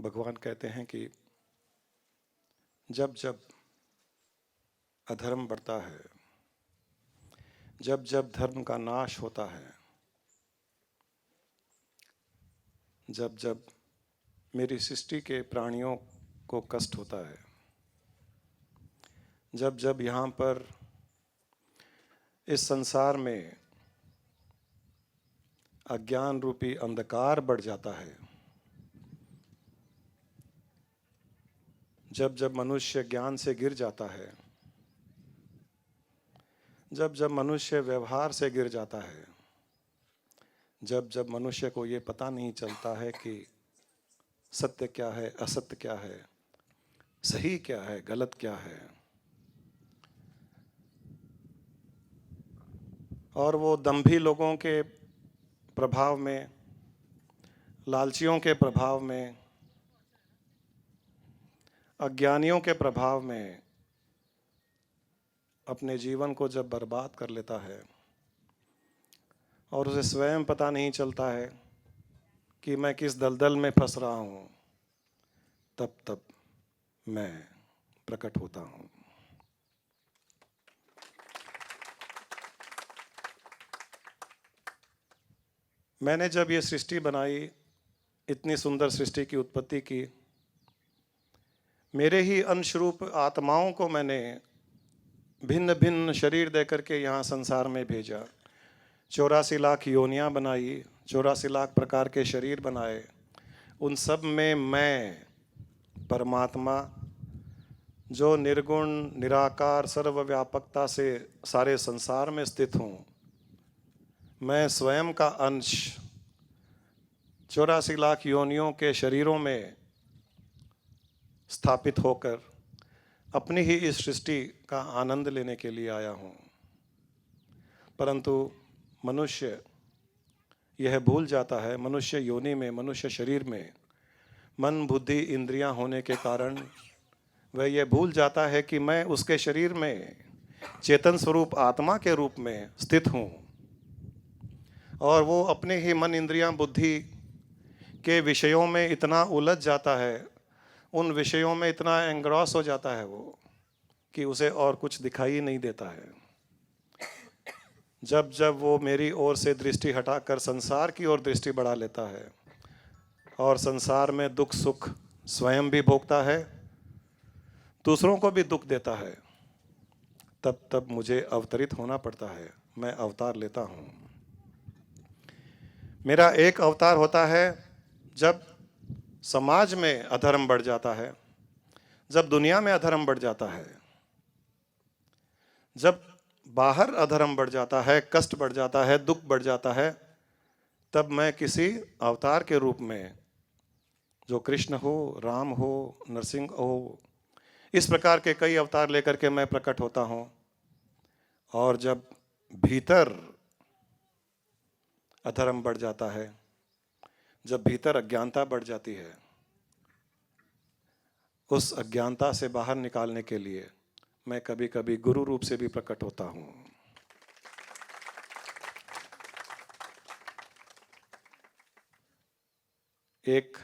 भगवान कहते हैं कि जब जब अधर्म बढ़ता है, जब जब धर्म का नाश होता है, जब जब मेरी सृष्टि के प्राणियों को कष्ट होता है, जब जब यहाँ पर इस संसार में अज्ञान रूपी अंधकार बढ़ जाता है, जब जब मनुष्य ज्ञान से गिर जाता है, जब जब मनुष्य व्यवहार से गिर जाता है, जब जब मनुष्य को ये पता नहीं चलता है कि सत्य क्या है, असत्य क्या है, सही क्या है, गलत क्या है, और वो दंभी लोगों के प्रभाव में, लालचियों के प्रभाव में, अज्ञानियों के प्रभाव में अपने जीवन को जब बर्बाद कर लेता है और उसे स्वयं पता नहीं चलता है कि मैं किस दलदल में फंस रहा हूँ, तब तब मैं प्रकट होता हूँ। मैंने जब ये सृष्टि बनाई, इतनी सुंदर सृष्टि की उत्पत्ति की, मेरे ही अंश रूप आत्माओं को मैंने भिन्न भिन्न शरीर देकर के यहाँ संसार में भेजा। 84 लाख योनियाँ बनाई, 84 लाख प्रकार के शरीर बनाए। उन सब में मैं परमात्मा, जो निर्गुण निराकार सर्वव्यापकता से सारे संसार में स्थित हूँ, मैं स्वयं का अंश 84 लाख योनियों के शरीरों में स्थापित होकर अपनी ही इस सृष्टि का आनंद लेने के लिए आया हूँ। परंतु मनुष्य यह भूल जाता है, मनुष्य योनि में, मनुष्य शरीर में मन बुद्धि इंद्रियां होने के कारण वह यह भूल जाता है कि मैं उसके शरीर में चेतन स्वरूप आत्मा के रूप में स्थित हूँ, और वो अपने ही मन इंद्रियां बुद्धि के विषयों में इतना उलझ जाता है, उन विषयों में इतना एंग्रॉस हो जाता है वो, कि उसे और कुछ दिखाई नहीं देता है। जब जब वो मेरी ओर से दृष्टि हटाकर संसार की ओर दृष्टि बढ़ा लेता है और संसार में दुख सुख स्वयं भी भोगता है, दूसरों को भी दुख देता है, तब तब मुझे अवतरित होना पड़ता है। मैं अवतार लेता हूँ। मेरा एक अवतार होता है जब समाज में अधर्म बढ़ जाता है, जब दुनिया में अधर्म बढ़ जाता है, जब बाहर अधर्म बढ़ जाता है, कष्ट बढ़ जाता है, दुख बढ़ जाता है, तब मैं किसी अवतार के रूप में, जो कृष्ण हो, राम हो, नरसिंह हो, इस प्रकार के कई अवतार लेकर के मैं प्रकट होता हूँ। और जब भीतर अधर्म बढ़ जाता है, जब भीतर अज्ञानता बढ़ जाती है, उस अज्ञानता से बाहर निकालने के लिए मैं कभी कभी गुरु रूप से भी प्रकट होता हूँ। एक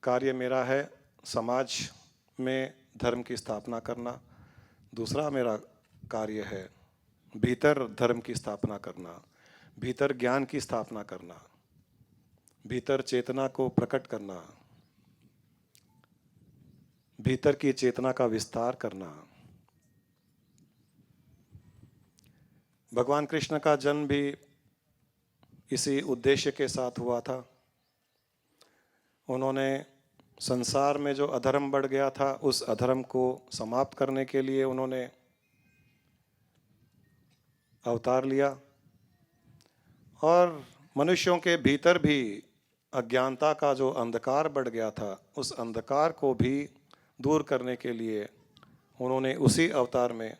कार्य मेरा है समाज में धर्म की स्थापना करना, दूसरा मेरा कार्य है भीतर धर्म की स्थापना करना, भीतर ज्ञान की स्थापना करना, भीतर चेतना को प्रकट करना, भीतर की चेतना का विस्तार करना। भगवान कृष्ण का जन्म भी इसी उद्देश्य के साथ हुआ था। उन्होंने संसार में जो अधर्म बढ़ गया था, उस अधर्म को समाप्त करने के लिए उन्होंने अवतार लिया, और मनुष्यों के भीतर भी अज्ञानता का जो अंधकार बढ़ गया था, उस अंधकार को भी दूर करने के लिए उन्होंने उसी अवतार में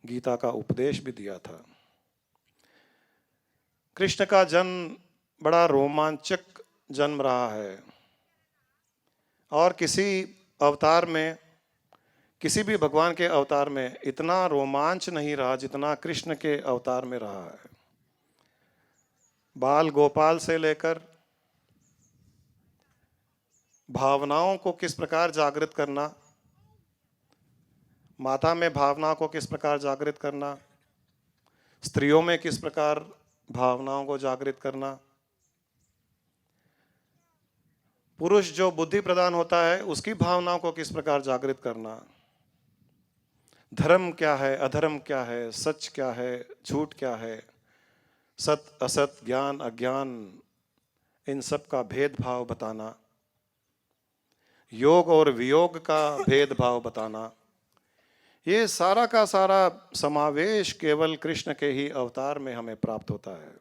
गीता का उपदेश भी दिया था। कृष्ण का जन्म बड़ा रोमांचक जन्म रहा है, और किसी अवतार में, किसी भी भगवान के अवतार में इतना रोमांच नहीं रहा जितना कृष्ण के अवतार में रहा है। बाल गोपाल से लेकर भावनाओं को किस प्रकार जागृत करना, माता में भावनाओं को किस प्रकार जागृत करना, स्त्रियों में किस प्रकार भावनाओं को जागृत करना, पुरुष जो बुद्धि प्रदान होता है उसकी भावनाओं को किस प्रकार जागृत करना, धर्म क्या है, अधर्म क्या है, सच क्या है, झूठ क्या है, सत असत, ज्ञान अज्ञान, इन सब का भेदभाव बताना, योग और वियोग का भेदभाव बताना, ये सारा का सारा समावेश केवल कृष्ण के ही अवतार में हमें प्राप्त होता है।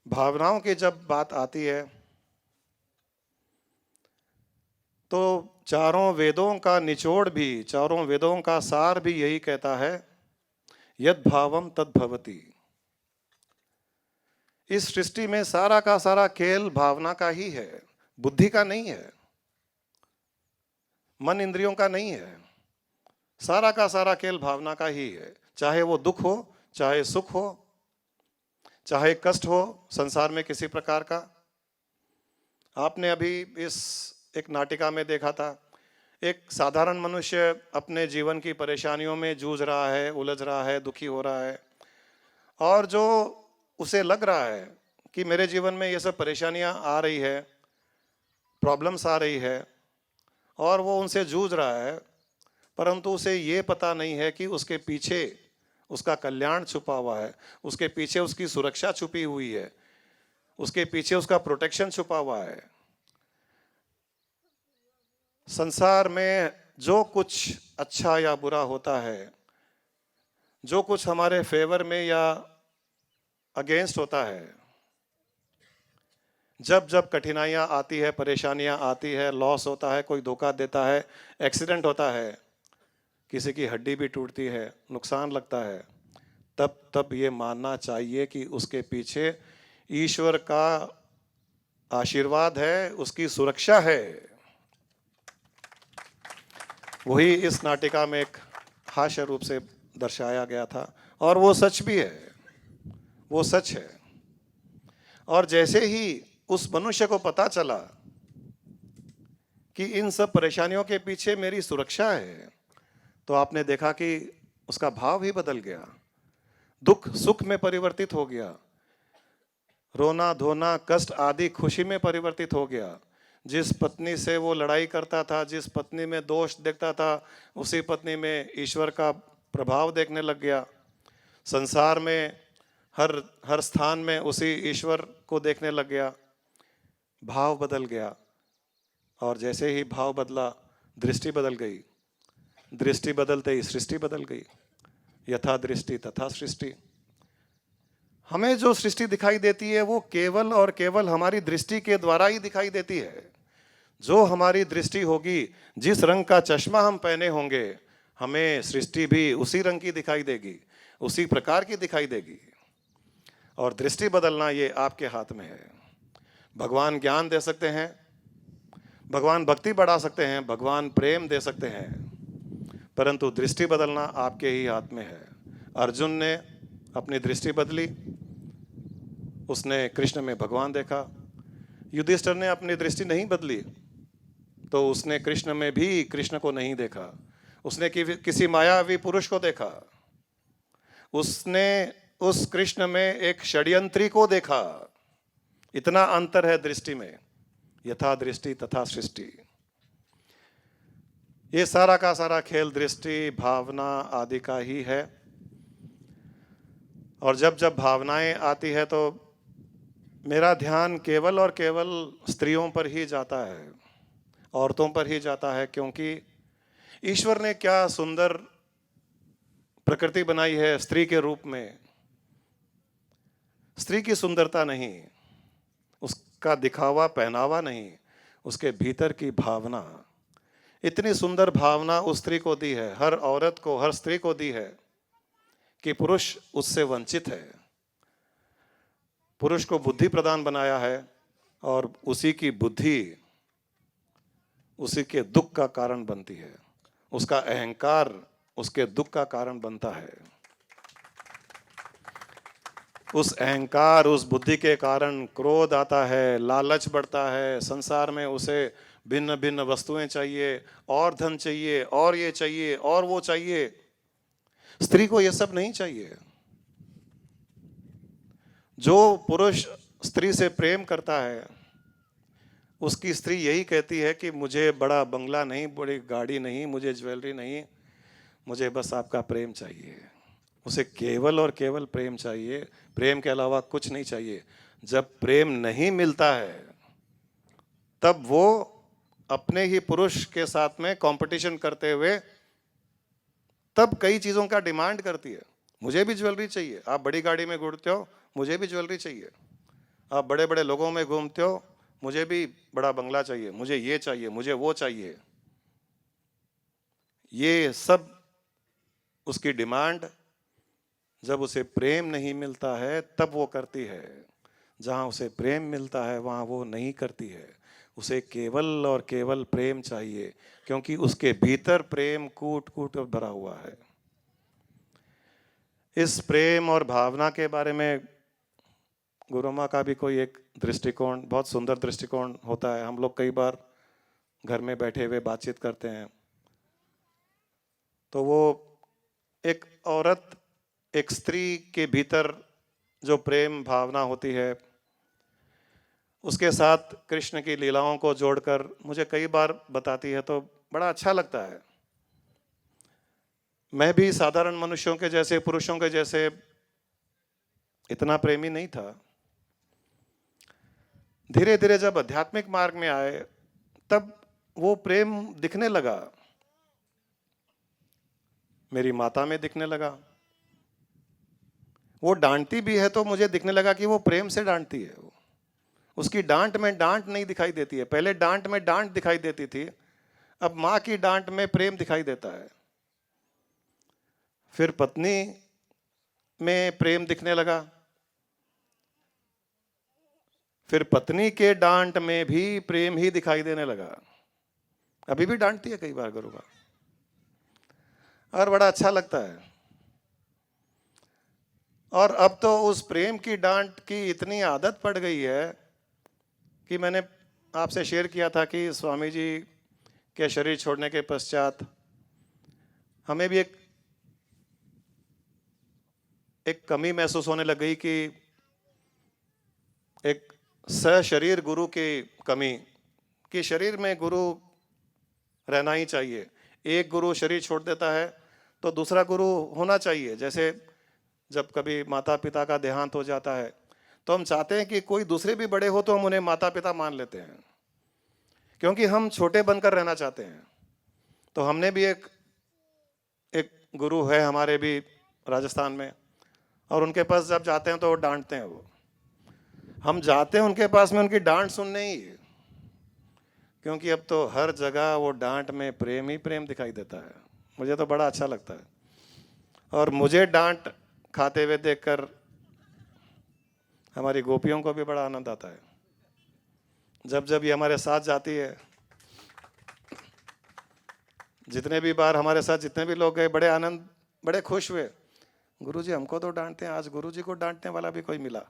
भावनाओं की जब बात आती है तो चारों वेदों का निचोड़ भी, चारों वेदों का सार भी यही कहता है, यद भावम तद भवति। इस सृष्टि में सारा का सारा खेल भावना का ही है, बुद्धि का नहीं है, मन इंद्रियों का नहीं है। सारा का सारा खेल भावना का ही है, चाहे वो दुख हो, चाहे सुख हो, चाहे कष्ट हो संसार में किसी प्रकार का। आपने अभी इस एक नाटिका में देखा था, एक साधारण मनुष्य अपने जीवन की परेशानियों में जूझ रहा है, उलझ रहा है, दुखी हो रहा है, और जो उसे लग रहा है कि मेरे जीवन में ये सब परेशानियां आ रही है, प्रॉब्लम्स आ रही है, और वो उनसे जूझ रहा है, परंतु उसे ये पता नहीं है कि उसके पीछे उसका कल्याण छुपा हुआ है, उसके पीछे उसकी सुरक्षा छुपी हुई है, उसके पीछे उसका प्रोटेक्शन छुपा हुआ है। संसार में जो कुछ अच्छा या बुरा होता है, जो कुछ हमारे फेवर में या अगेंस्ट होता है, जब जब कठिनाइयाँ आती है, परेशानियाँ आती है, लॉस होता है, कोई धोखा देता है, एक्सीडेंट होता है, किसी की हड्डी भी टूटती है, नुकसान लगता है, तब तब ये मानना चाहिए कि उसके पीछे ईश्वर का आशीर्वाद है, उसकी सुरक्षा है। वही इस नाटिका में एक हास्य रूप से दर्शाया गया था, और वो सच भी है, वो सच है। और जैसे ही उस मनुष्य को पता चला कि इन सब परेशानियों के पीछे मेरी सुरक्षा है, तो आपने देखा कि उसका भाव ही बदल गया, दुख सुख में परिवर्तित हो गया, रोना धोना कष्ट आदि खुशी में परिवर्तित हो गया। जिस पत्नी से वो लड़ाई करता था, जिस पत्नी में दोष देखता था, उसी पत्नी में ईश्वर का प्रभाव देखने लग गया। संसार में हर हर स्थान में उसी ईश्वर को देखने लग गया। भाव बदल गया, और जैसे ही भाव बदला, दृष्टि बदल गई, दृष्टि बदलते ही सृष्टि बदल गई। यथा दृष्टि तथा सृष्टि। हमें जो सृष्टि दिखाई देती है वो केवल और केवल हमारी दृष्टि के द्वारा ही दिखाई देती है। जो हमारी दृष्टि होगी, जिस रंग का चश्मा हम पहने होंगे, हमें सृष्टि भी उसी रंग की दिखाई देगी, उसी प्रकार की दिखाई देगी। और दृष्टि बदलना ये आपके हाथ में है। भगवान ज्ञान दे सकते हैं, भगवान भक्ति बढ़ा सकते हैं, भगवान प्रेम दे सकते हैं, परंतु दृष्टि बदलना आपके ही हाथ में है। अर्जुन ने अपनी दृष्टि बदली, उसने कृष्ण में भगवान देखा। युधिष्ठिर ने अपनी दृष्टि नहीं बदली, तो उसने कृष्ण में भी कृष्ण को नहीं देखा, उसने किसी मायावी पुरुष को देखा, उसने उस कृष्ण में एक षड्यंत्री को देखा। इतना अंतर है दृष्टि में। यथा दृष्टि तथा सृष्टि। ये सारा का सारा खेल दृष्टि भावना आदि का ही है। और जब जब भावनाएं आती है तो मेरा ध्यान केवल और केवल स्त्रियों पर ही जाता है, औरतों पर ही जाता है, क्योंकि ईश्वर ने क्या सुंदर प्रकृति बनाई है स्त्री के रूप में। स्त्री की सुंदरता नहीं, उसका दिखावा पहनावा नहीं, उसके भीतर की भावना, इतनी सुंदर भावना उस स्त्री को दी है, हर औरत को, हर स्त्री को दी है कि पुरुष उससे वंचित है। पुरुष को बुद्धि प्रदान बनाया है, और उसी की बुद्धि उसी के दुख का कारण बनती है, उसका अहंकार उसके दुख का कारण बनता है। उस अहंकार, उस बुद्धि के कारण क्रोध आता है, लालच बढ़ता है, संसार में उसे भिन्न भिन्न वस्तुएं चाहिए, और धन चाहिए, और ये चाहिए, और वो चाहिए। स्त्री को ये सब नहीं चाहिए। जो पुरुष स्त्री से प्रेम करता है, उसकी स्त्री यही कहती है कि मुझे बड़ा बंगला नहीं, बड़ी गाड़ी नहीं, मुझे ज्वेलरी नहीं, मुझे बस आपका प्रेम चाहिए। उसे केवल और केवल प्रेम चाहिए, प्रेम के अलावा कुछ नहीं चाहिए। जब प्रेम नहीं मिलता है तब वो अपने ही पुरुष के साथ में कंपटीशन करते हुए तब कई चीज़ों का डिमांड करती है। मुझे भी ज्वेलरी चाहिए, आप बड़ी गाड़ी में घूमते हो, मुझे भी ज्वेलरी चाहिए। आप बड़े बड़े लोगों में घूमते हो, मुझे भी बड़ा बंगला चाहिए, मुझे ये चाहिए, मुझे वो चाहिए। ये सब उसकी डिमांड। जब उसे प्रेम नहीं मिलता है तब वो करती है। जहाँ उसे प्रेम मिलता है वहाँ वो नहीं करती है। उसे केवल और केवल प्रेम चाहिए, क्योंकि उसके भीतर प्रेम कूट कूट भरा हुआ है। इस प्रेम और भावना के बारे में गुरु माँ का भी कोई एक दृष्टिकोण, बहुत सुंदर दृष्टिकोण होता है। हम लोग कई बार घर में बैठे हुए बातचीत करते हैं, तो वो एक औरत, एक स्त्री के भीतर जो प्रेम भावना होती है, उसके साथ कृष्ण की लीलाओं को जोड़कर मुझे कई बार बताती है, तो बड़ा अच्छा लगता है। मैं भी साधारण मनुष्यों के जैसे, पुरुषों के जैसे इतना प्रेमी नहीं था। धीरे धीरे जब आध्यात्मिक मार्ग में आए तब वो प्रेम दिखने लगा। मेरी माता में दिखने लगा। वो डांटती भी है तो मुझे दिखने लगा कि वो प्रेम से डांटती है। उसकी डांट में डांट नहीं दिखाई देती है। पहले डांट में डांट दिखाई देती थी, अब माँ की डांट में प्रेम दिखाई देता है। फिर पत्नी में प्रेम दिखने लगा। फिर पत्नी के डांट में भी प्रेम ही दिखाई देने लगा। अभी भी डांटती है कई बार गुरु का, और बड़ा अच्छा लगता है। और अब तो उस प्रेम की डांट की इतनी आदत पड़ गई है कि मैंने आपसे शेयर किया था कि स्वामी जी के शरीर छोड़ने के पश्चात हमें भी एक कमी महसूस होने लग गई कि एक सशरीर गुरु की कमी, कि शरीर में गुरु रहना ही चाहिए। एक गुरु शरीर छोड़ देता है तो दूसरा गुरु होना चाहिए। जैसे जब कभी माता पिता का देहांत हो जाता है तो हम चाहते हैं कि कोई दूसरे भी बड़े हो तो हम उन्हें माता पिता मान लेते हैं, क्योंकि हम छोटे बनकर रहना चाहते हैं। तो हमने भी एक गुरु है हमारे भी राजस्थान में, और उनके पास जब जाते हैं तो वो डांटते हैं। वो हम जाते हैं उनके पास में उनकी डांट सुनने ही, क्योंकि अब तो हर जगह वो डांट में प्रेम ही प्रेम दिखाई देता है। मुझे तो बड़ा अच्छा लगता है, और मुझे डांट खाते हुए देखकर हमारी गोपियों को भी बड़ा आनंद आता है। जब जब ये हमारे साथ जाती है, जितने भी बार हमारे साथ जितने भी लोग गए, बड़े आनंद, बड़े खुश हुए। गुरुजी हमको तो डांटते हैं, आज गुरुजी को डांटने वाला भी कोई मिला,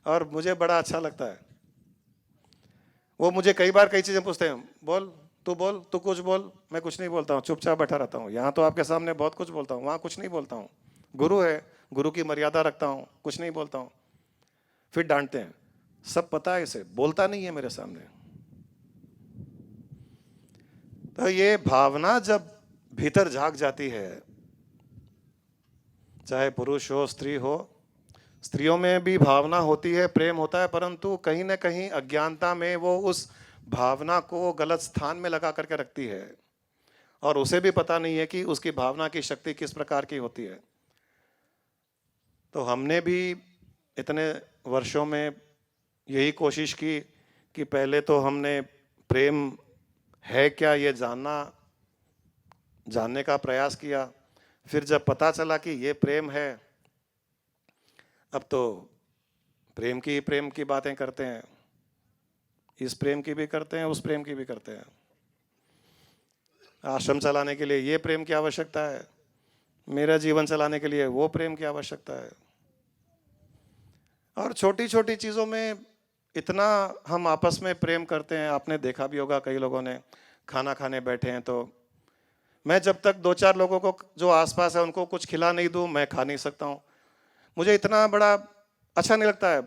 और मुझे बड़ा अच्छा लगता है। वो मुझे कई बार कई चीज़ें पूछते हैं, बोल, तू कुछ बोल। मैं कुछ नहीं बोलता हूँ, चुपचाप बैठा रहता हूँ। यहाँ तो आपके सामने बहुत कुछ बोलता हूँ, वहाँ कुछ नहीं बोलता हूँ। गुरु है, गुरु की मर्यादा रखता हूँ, कुछ नहीं बोलता हूँ। फिर डांटते हैं, सब पता है इसे, बोलता नहीं है मेरे सामने। तो ये भावना जब भीतर जाग जाती है, चाहे पुरुष हो स्त्री हो, स्त्रियों में भी भावना होती है, प्रेम होता है, परंतु कहीं ना कहीं अज्ञानता में वो उस भावना को गलत स्थान में लगा करके रखती है, और उसे भी पता नहीं है कि उसकी भावना की शक्ति किस प्रकार की होती है। तो हमने भी इतने वर्षों में यही कोशिश की कि पहले तो हमने प्रेम है क्या ये जानने का प्रयास किया। फिर जब पता चला कि ये प्रेम है, अब तो प्रेम की बातें करते हैं। इस प्रेम की भी करते हैं, उस प्रेम की भी करते हैं। आश्रम चलाने के लिए ये प्रेम की आवश्यकता है, मेरा जीवन चलाने के लिए वो प्रेम की आवश्यकता है। और छोटी छोटी चीज़ों में इतना हम आपस में प्रेम करते हैं। आपने देखा भी होगा, कई लोगों ने खाना खाने बैठे हैं तो मैं जब तक दो चार लोगों को जो आसपास है उनको कुछ खिला नहीं दूं, मैं खा नहीं सकता हूं। मुझे इतना बड़ा अच्छा नहीं लगता है।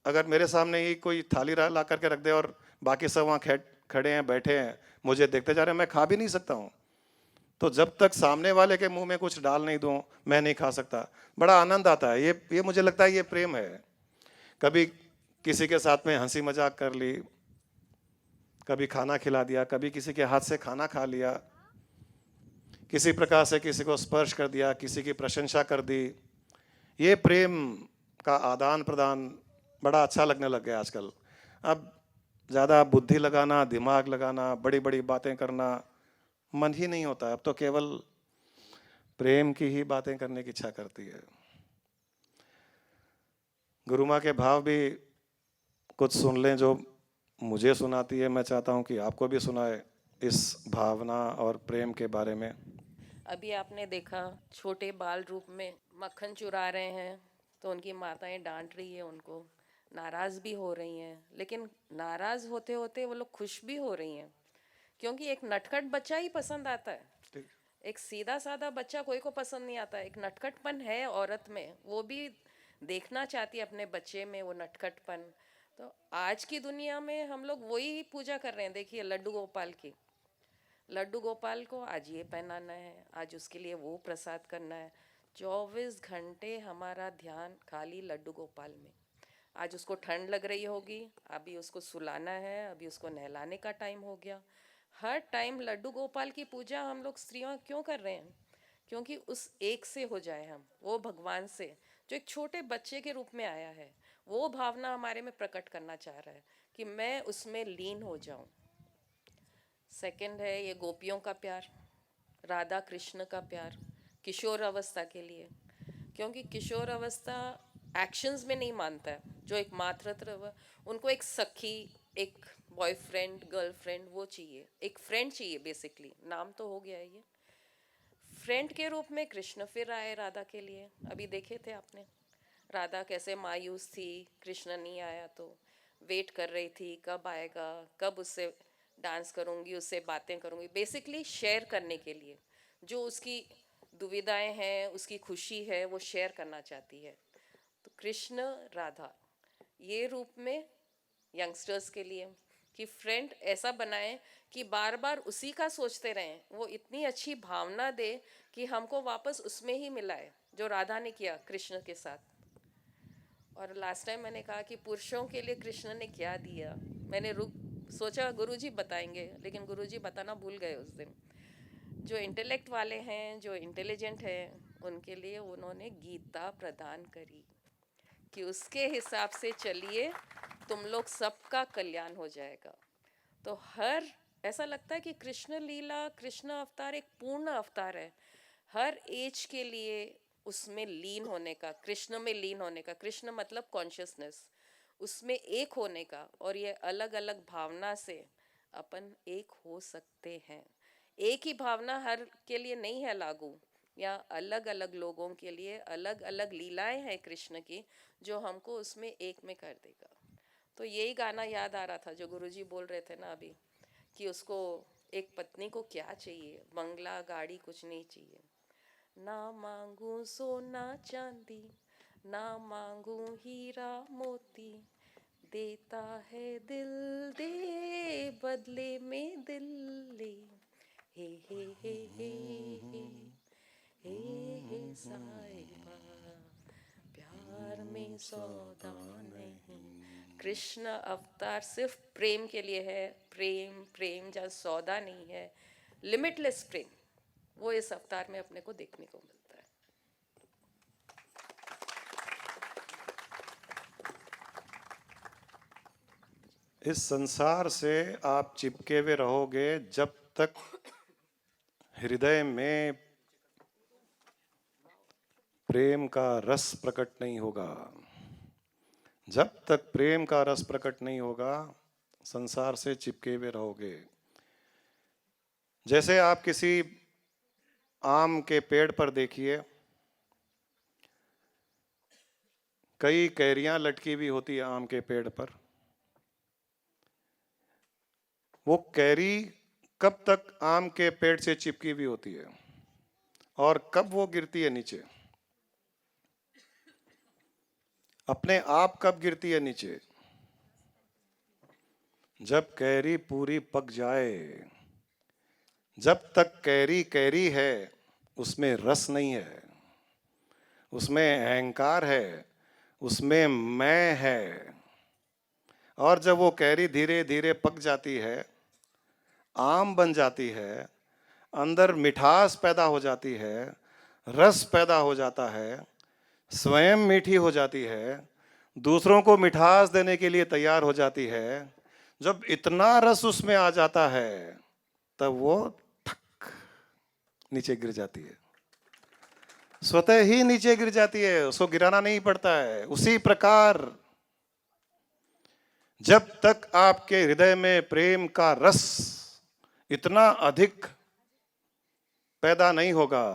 अगर मेरे सामने ही कोई थाली ला करके रख दे और बाकी सब वहाँ खड़े हैं, बैठे हैं, मुझे देखते जा रहे हैं, मैं खा भी नहीं सकता हूँ। तो जब तक सामने वाले के मुंह में कुछ डाल नहीं दूं, मैं नहीं खा सकता। बड़ा आनंद आता है। ये मुझे लगता है ये प्रेम है। कभी किसी के साथ में हंसी मजाक कर ली, कभी खाना खिला दिया, कभी किसी के हाथ से खाना खा लिया, किसी प्रकार से किसी को स्पर्श कर दिया, किसी की प्रशंसा कर दी। ये प्रेम का आदान प्रदान बड़ा अच्छा लगने लग गया आजकल। अब ज़्यादा बुद्धि लगाना, दिमाग लगाना, बड़ी बड़ी बातें करना मन ही नहीं होता। अब तो केवल प्रेम की ही बातें करने की इच्छा करती है। गुरु माँ के भाव भी कुछ सुन लें जो मुझे सुनाती है। मैं चाहता हूँ कि आपको भी सुनाए इस भावना और प्रेम के बारे में। अभी आपने देखा छोटे बाल रूप में मक्खन चुरा रहे हैं तो उनकी माताएं डांट रही है, उनको नाराज भी हो रही हैं, लेकिन नाराज होते होते वो लोग खुश भी हो रही हैं क्योंकि एक नटखट बच्चा ही पसंद आता है। एक सीधा साधा बच्चा कोई को पसंद नहीं आता। एक नटखटपन है औरत में, वो भी देखना चाहती है अपने बच्चे में वो नटखटपन। तो आज की दुनिया में हम लोग वही पूजा कर रहे हैं। देखिए लड्डू गोपाल की, लड्डू गोपाल को आज ये पहनाना है, आज उसके लिए वो प्रसाद करना है। 24 घंटे हमारा ध्यान खाली लड्डू गोपाल में। आज उसको ठंड लग रही होगी, अभी उसको सुलाना है, अभी उसको नहलाने का टाइम हो गया। हर टाइम लड्डू गोपाल की पूजा हम लोग स्त्रियां क्यों कर रहे हैं? क्योंकि उस एक से हो जाए हम, वो भगवान से जो एक छोटे बच्चे के रूप में आया है, वो भावना हमारे में प्रकट करना चाह रहा है कि मैं उसमें लीन हो जाऊं। सेकंड है ये गोपियों का प्यार, राधा कृष्ण का प्यार किशोर अवस्था के लिए। क्योंकि किशोर अवस्था एक्शंस में नहीं मानता है। जो एक मातृत्व, उनको एक सखी, एक बॉयफ्रेंड गर्लफ्रेंड वो चाहिए, एक फ्रेंड चाहिए। बेसिकली नाम तो हो गया है ये। फ्रेंड के रूप में कृष्ण फिर आए राधा के लिए। अभी देखे थे आपने राधा कैसे मायूस थी, कृष्ण नहीं आया तो वेट कर रही थी कब आएगा, कब उससे डांस करूंगी, उससे बातें करूंगी, बेसिकली शेयर करने के लिए। जो उसकी दुविधाएं हैं, उसकी खुशी है, वो शेयर करना चाहती है। तो कृष्ण राधा ये रूप में यंगस्टर्स के लिए कि फ्रेंड ऐसा बनाए कि बार बार उसी का सोचते रहें, वो इतनी अच्छी भावना दे कि हमको वापस उसमें ही मिलाए जो राधा ने किया कृष्ण के साथ। और लास्ट टाइम मैंने कहा कि पुरुषों के लिए कृष्ण ने क्या दिया, मैंने रुक सोचा गुरुजी बताएंगे, लेकिन गुरुजी बताना भूल गए उस दिन। जो इंटेलेक्ट वाले हैं, जो इंटेलिजेंट हैं, उनके लिए उन्होंने गीता प्रदान करी कि उसके हिसाब से चलिए, तुम लोग सबका कल्याण हो जाएगा। तो हर ऐसा लगता है कि कृष्ण लीला, कृष्ण अवतार एक पूर्ण अवतार है। हर एज के लिए उसमें लीन होने का, कृष्ण में लीन होने का, कृष्ण मतलब कॉन्शियसनेस, उसमें एक होने का। और ये अलग अलग भावना से अपन एक हो सकते हैं। एक ही भावना हर के लिए नहीं है लागू, या अलग अलग लोगों के लिए अलग अलग लीलाएं हैं कृष्ण की जो हमको उसमें एक में कर देगा। तो यही गाना याद आ रहा था जो गुरुजी बोल रहे थे ना अभी, कि उसको एक पत्नी को क्या चाहिए, बंगला गाड़ी कुछ नहीं चाहिए। ना मांगू सोना चांदी, ना मांगू हीरा मोती, देता है दिल दे, बदले में दिल ले। हे हे हे हे हे हे हे साहिबा, प्यार में सौदा नहीं। कृष्ण अवतार सिर्फ प्रेम के लिए है। प्रेम प्रेम जहाँ सौदा नहीं है, लिमिटलेस प्रेम, वो इस अवतार में अपने को देखने को मिलता है। इस संसार से आप चिपके हुए रहोगे जब तक हृदय में प्रेम का रस प्रकट नहीं होगा। जब तक प्रेम का रस प्रकट नहीं होगा, संसार से चिपके हुए रहोगे। जैसे आप किसी आम के पेड़ पर देखिए, कई कैरियां लटकी भी होती है आम के पेड़ पर। वो कैरी कब तक आम के पेड़ से चिपकी हुई होती है और कब वो गिरती है नीचे, अपने आप कब गिरती है नीचे? जब कैरी पूरी पक जाए। जब तक कैरी कैरी है उसमें रस नहीं है, उसमें अहंकार है, उसमें मैं है। और जब वो कैरी धीरे धीरे पक जाती है, आम बन जाती है, अंदर मिठास पैदा हो जाती है, रस पैदा हो जाता है, स्वयं मीठी हो जाती है, दूसरों को मिठास देने के लिए तैयार हो जाती है। जब इतना रस उसमें आ जाता है तब वो ठक नीचे गिर जाती है, स्वतः ही नीचे गिर जाती है, उसको गिराना नहीं पड़ता है। उसी प्रकार जब तक आपके हृदय में प्रेम का रस इतना अधिक पैदा नहीं होगा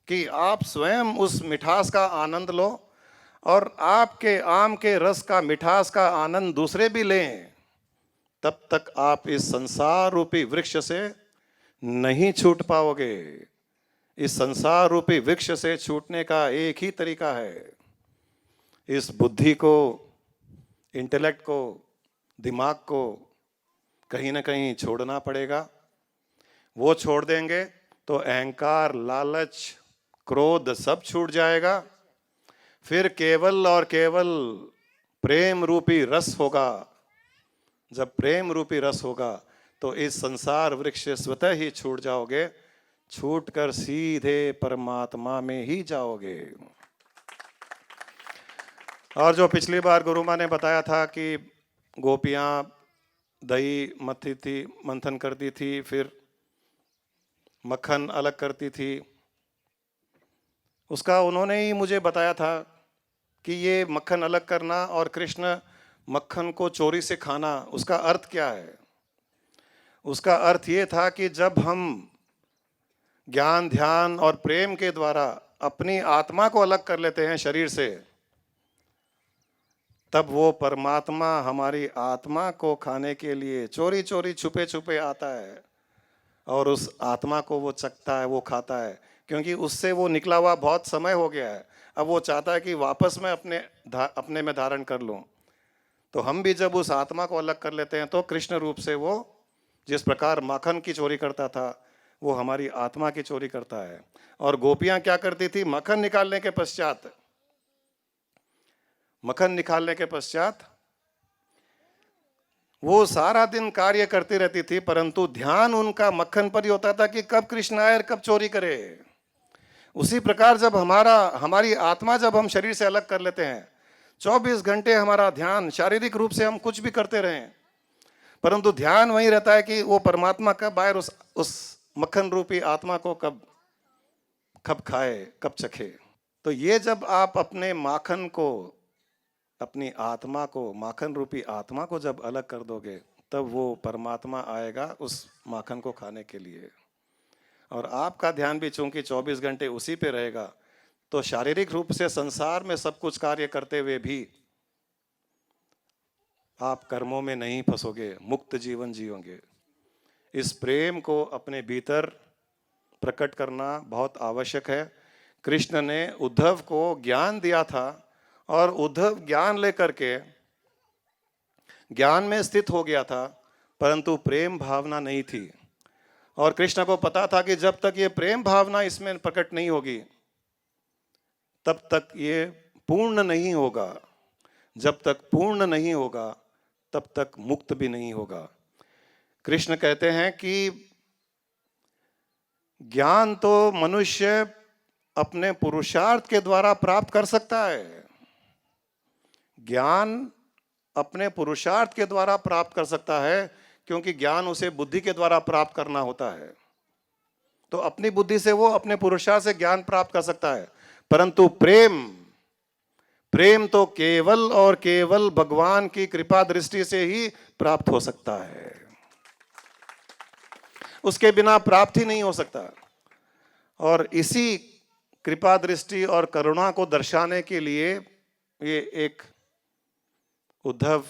कि आप स्वयं उस मिठास का आनंद लो और आपके आम के रस का मिठास का आनंद दूसरे भी लें, तब तक आप इस संसार रूपी वृक्ष से नहीं छूट पाओगे। इस संसार रूपी वृक्ष से छूटने का एक ही तरीका है, इस बुद्धि को, इंटेलेक्ट को, दिमाग को कहीं ना कहीं छोड़ना पड़ेगा। वो छोड़ देंगे तो अहंकार, लालच, क्रोध सब छूट जाएगा। फिर केवल और केवल प्रेम रूपी रस होगा। जब प्रेम रूपी रस होगा तो इस संसार वृक्ष से स्वतः ही छूट जाओगे, छूटकर सीधे परमात्मा में ही जाओगे। और जो पिछली बार गुरु माँ ने बताया था कि गोपियां दही मथी थी, मंथन करती थी, फिर मक्खन अलग करती थी, उसका उन्होंने ही मुझे बताया था कि ये मक्खन अलग करना और कृष्ण मक्खन को चोरी से खाना, उसका अर्थ क्या है? उसका अर्थ ये था कि जब हम ज्ञान, ध्यान और प्रेम के द्वारा अपनी आत्मा को अलग कर लेते हैं शरीर से, तब वो परमात्मा हमारी आत्मा को खाने के लिए चोरी चोरी छुपे छुपे आता है और उस आत्मा को वो चखता है, वो खाता है, क्योंकि उससे वो निकला हुआ बहुत समय हो गया है। अब वो चाहता है कि वापस मैं अपने में धारण कर लूं। तो हम भी जब उस आत्मा को अलग कर लेते हैं तो कृष्ण रूप से वो जिस प्रकार माखन की चोरी करता था, वो हमारी आत्मा की चोरी करता है। और गोपियां क्या करती थी? मक्खन निकालने के पश्चात वो सारा दिन कार्य करती रहती थी, परंतु ध्यान उनका मक्खन पर ही होता था कि कब कृष्ण आए और कब चोरी करे। उसी प्रकार जब हमारी आत्मा जब हम शरीर से अलग कर लेते हैं, 24 घंटे हमारा ध्यान, शारीरिक रूप से हम कुछ भी करते रहें, परंतु ध्यान वही रहता है कि वो परमात्मा कब आए, उस मक्खन रूपी आत्मा को कब खाए, कब चखे। तो ये जब आप अपने माखन को, अपनी आत्मा को, माखन रूपी आत्मा को जब अलग कर दोगे, तब वो परमात्मा आएगा उस माखन को खाने के लिए। और आपका ध्यान भी चूंकि 24 घंटे उसी पे रहेगा, तो शारीरिक रूप से संसार में सब कुछ कार्य करते हुए भी आप कर्मों में नहीं फंसोगे, मुक्त जीवन जियोगे। इस प्रेम को अपने भीतर प्रकट करना बहुत आवश्यक है। कृष्ण ने उद्धव को ज्ञान दिया था और उद्धव ज्ञान लेकर के ज्ञान में स्थित हो गया था, परंतु प्रेम भावना नहीं थी। और कृष्ण को पता था कि जब तक ये प्रेम भावना इसमें प्रकट नहीं होगी, तब तक ये पूर्ण नहीं होगा। जब तक पूर्ण नहीं होगा, तब तक मुक्त भी नहीं होगा। कृष्ण कहते हैं कि ज्ञान तो मनुष्य अपने पुरुषार्थ के द्वारा प्राप्त कर सकता है। ज्ञान अपने पुरुषार्थ के द्वारा प्राप्त कर सकता है, क्योंकि ज्ञान उसे बुद्धि के द्वारा प्राप्त करना होता है। तो अपनी बुद्धि से वो अपने पुरुषार्थ से ज्ञान प्राप्त कर सकता है, परंतु प्रेम तो केवल और केवल भगवान की कृपा दृष्टि से ही प्राप्त हो सकता है। उसके बिना प्राप्त ही नहीं हो सकता। और इसी कृपा दृष्टि और करुणा को दर्शाने के लिए ये एक उद्धव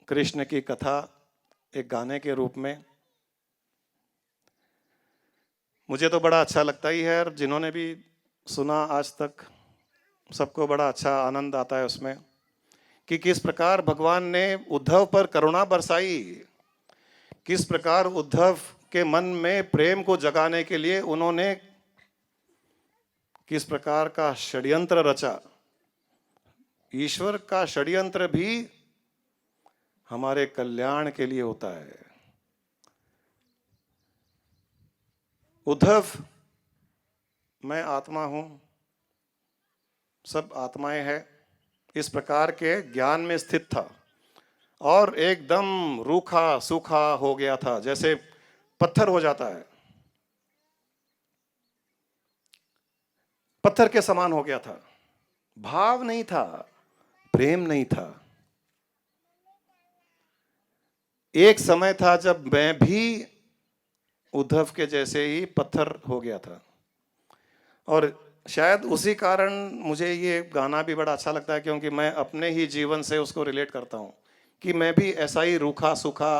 कृष्ण की कथा एक गाने के रूप में मुझे तो बड़ा अच्छा लगता ही है, और जिन्होंने भी सुना आज तक सबको बड़ा अच्छा आनंद आता है उसमें कि किस प्रकार भगवान ने उद्धव पर करुणा बरसाई, किस प्रकार उद्धव के मन में प्रेम को जगाने के लिए उन्होंने किस प्रकार का षड्यंत्र रचा। ईश्वर का षड्यंत्र भी हमारे कल्याण के लिए होता है। उद्धव, मैं आत्मा हूं, सब आत्माएं हैं, इस प्रकार के ज्ञान में स्थित था और एकदम रूखा सूखा हो गया था, जैसे पत्थर हो जाता है, पत्थर के समान हो गया था। भाव नहीं था, प्रेम नहीं था। एक समय था जब मैं भी उद्धव के जैसे ही पत्थर हो गया था, और शायद उसी कारण मुझे ये गाना भी बड़ा अच्छा लगता है, क्योंकि मैं अपने ही जीवन से उसको रिलेट करता हूँ कि मैं भी ऐसा ही रूखा सूखा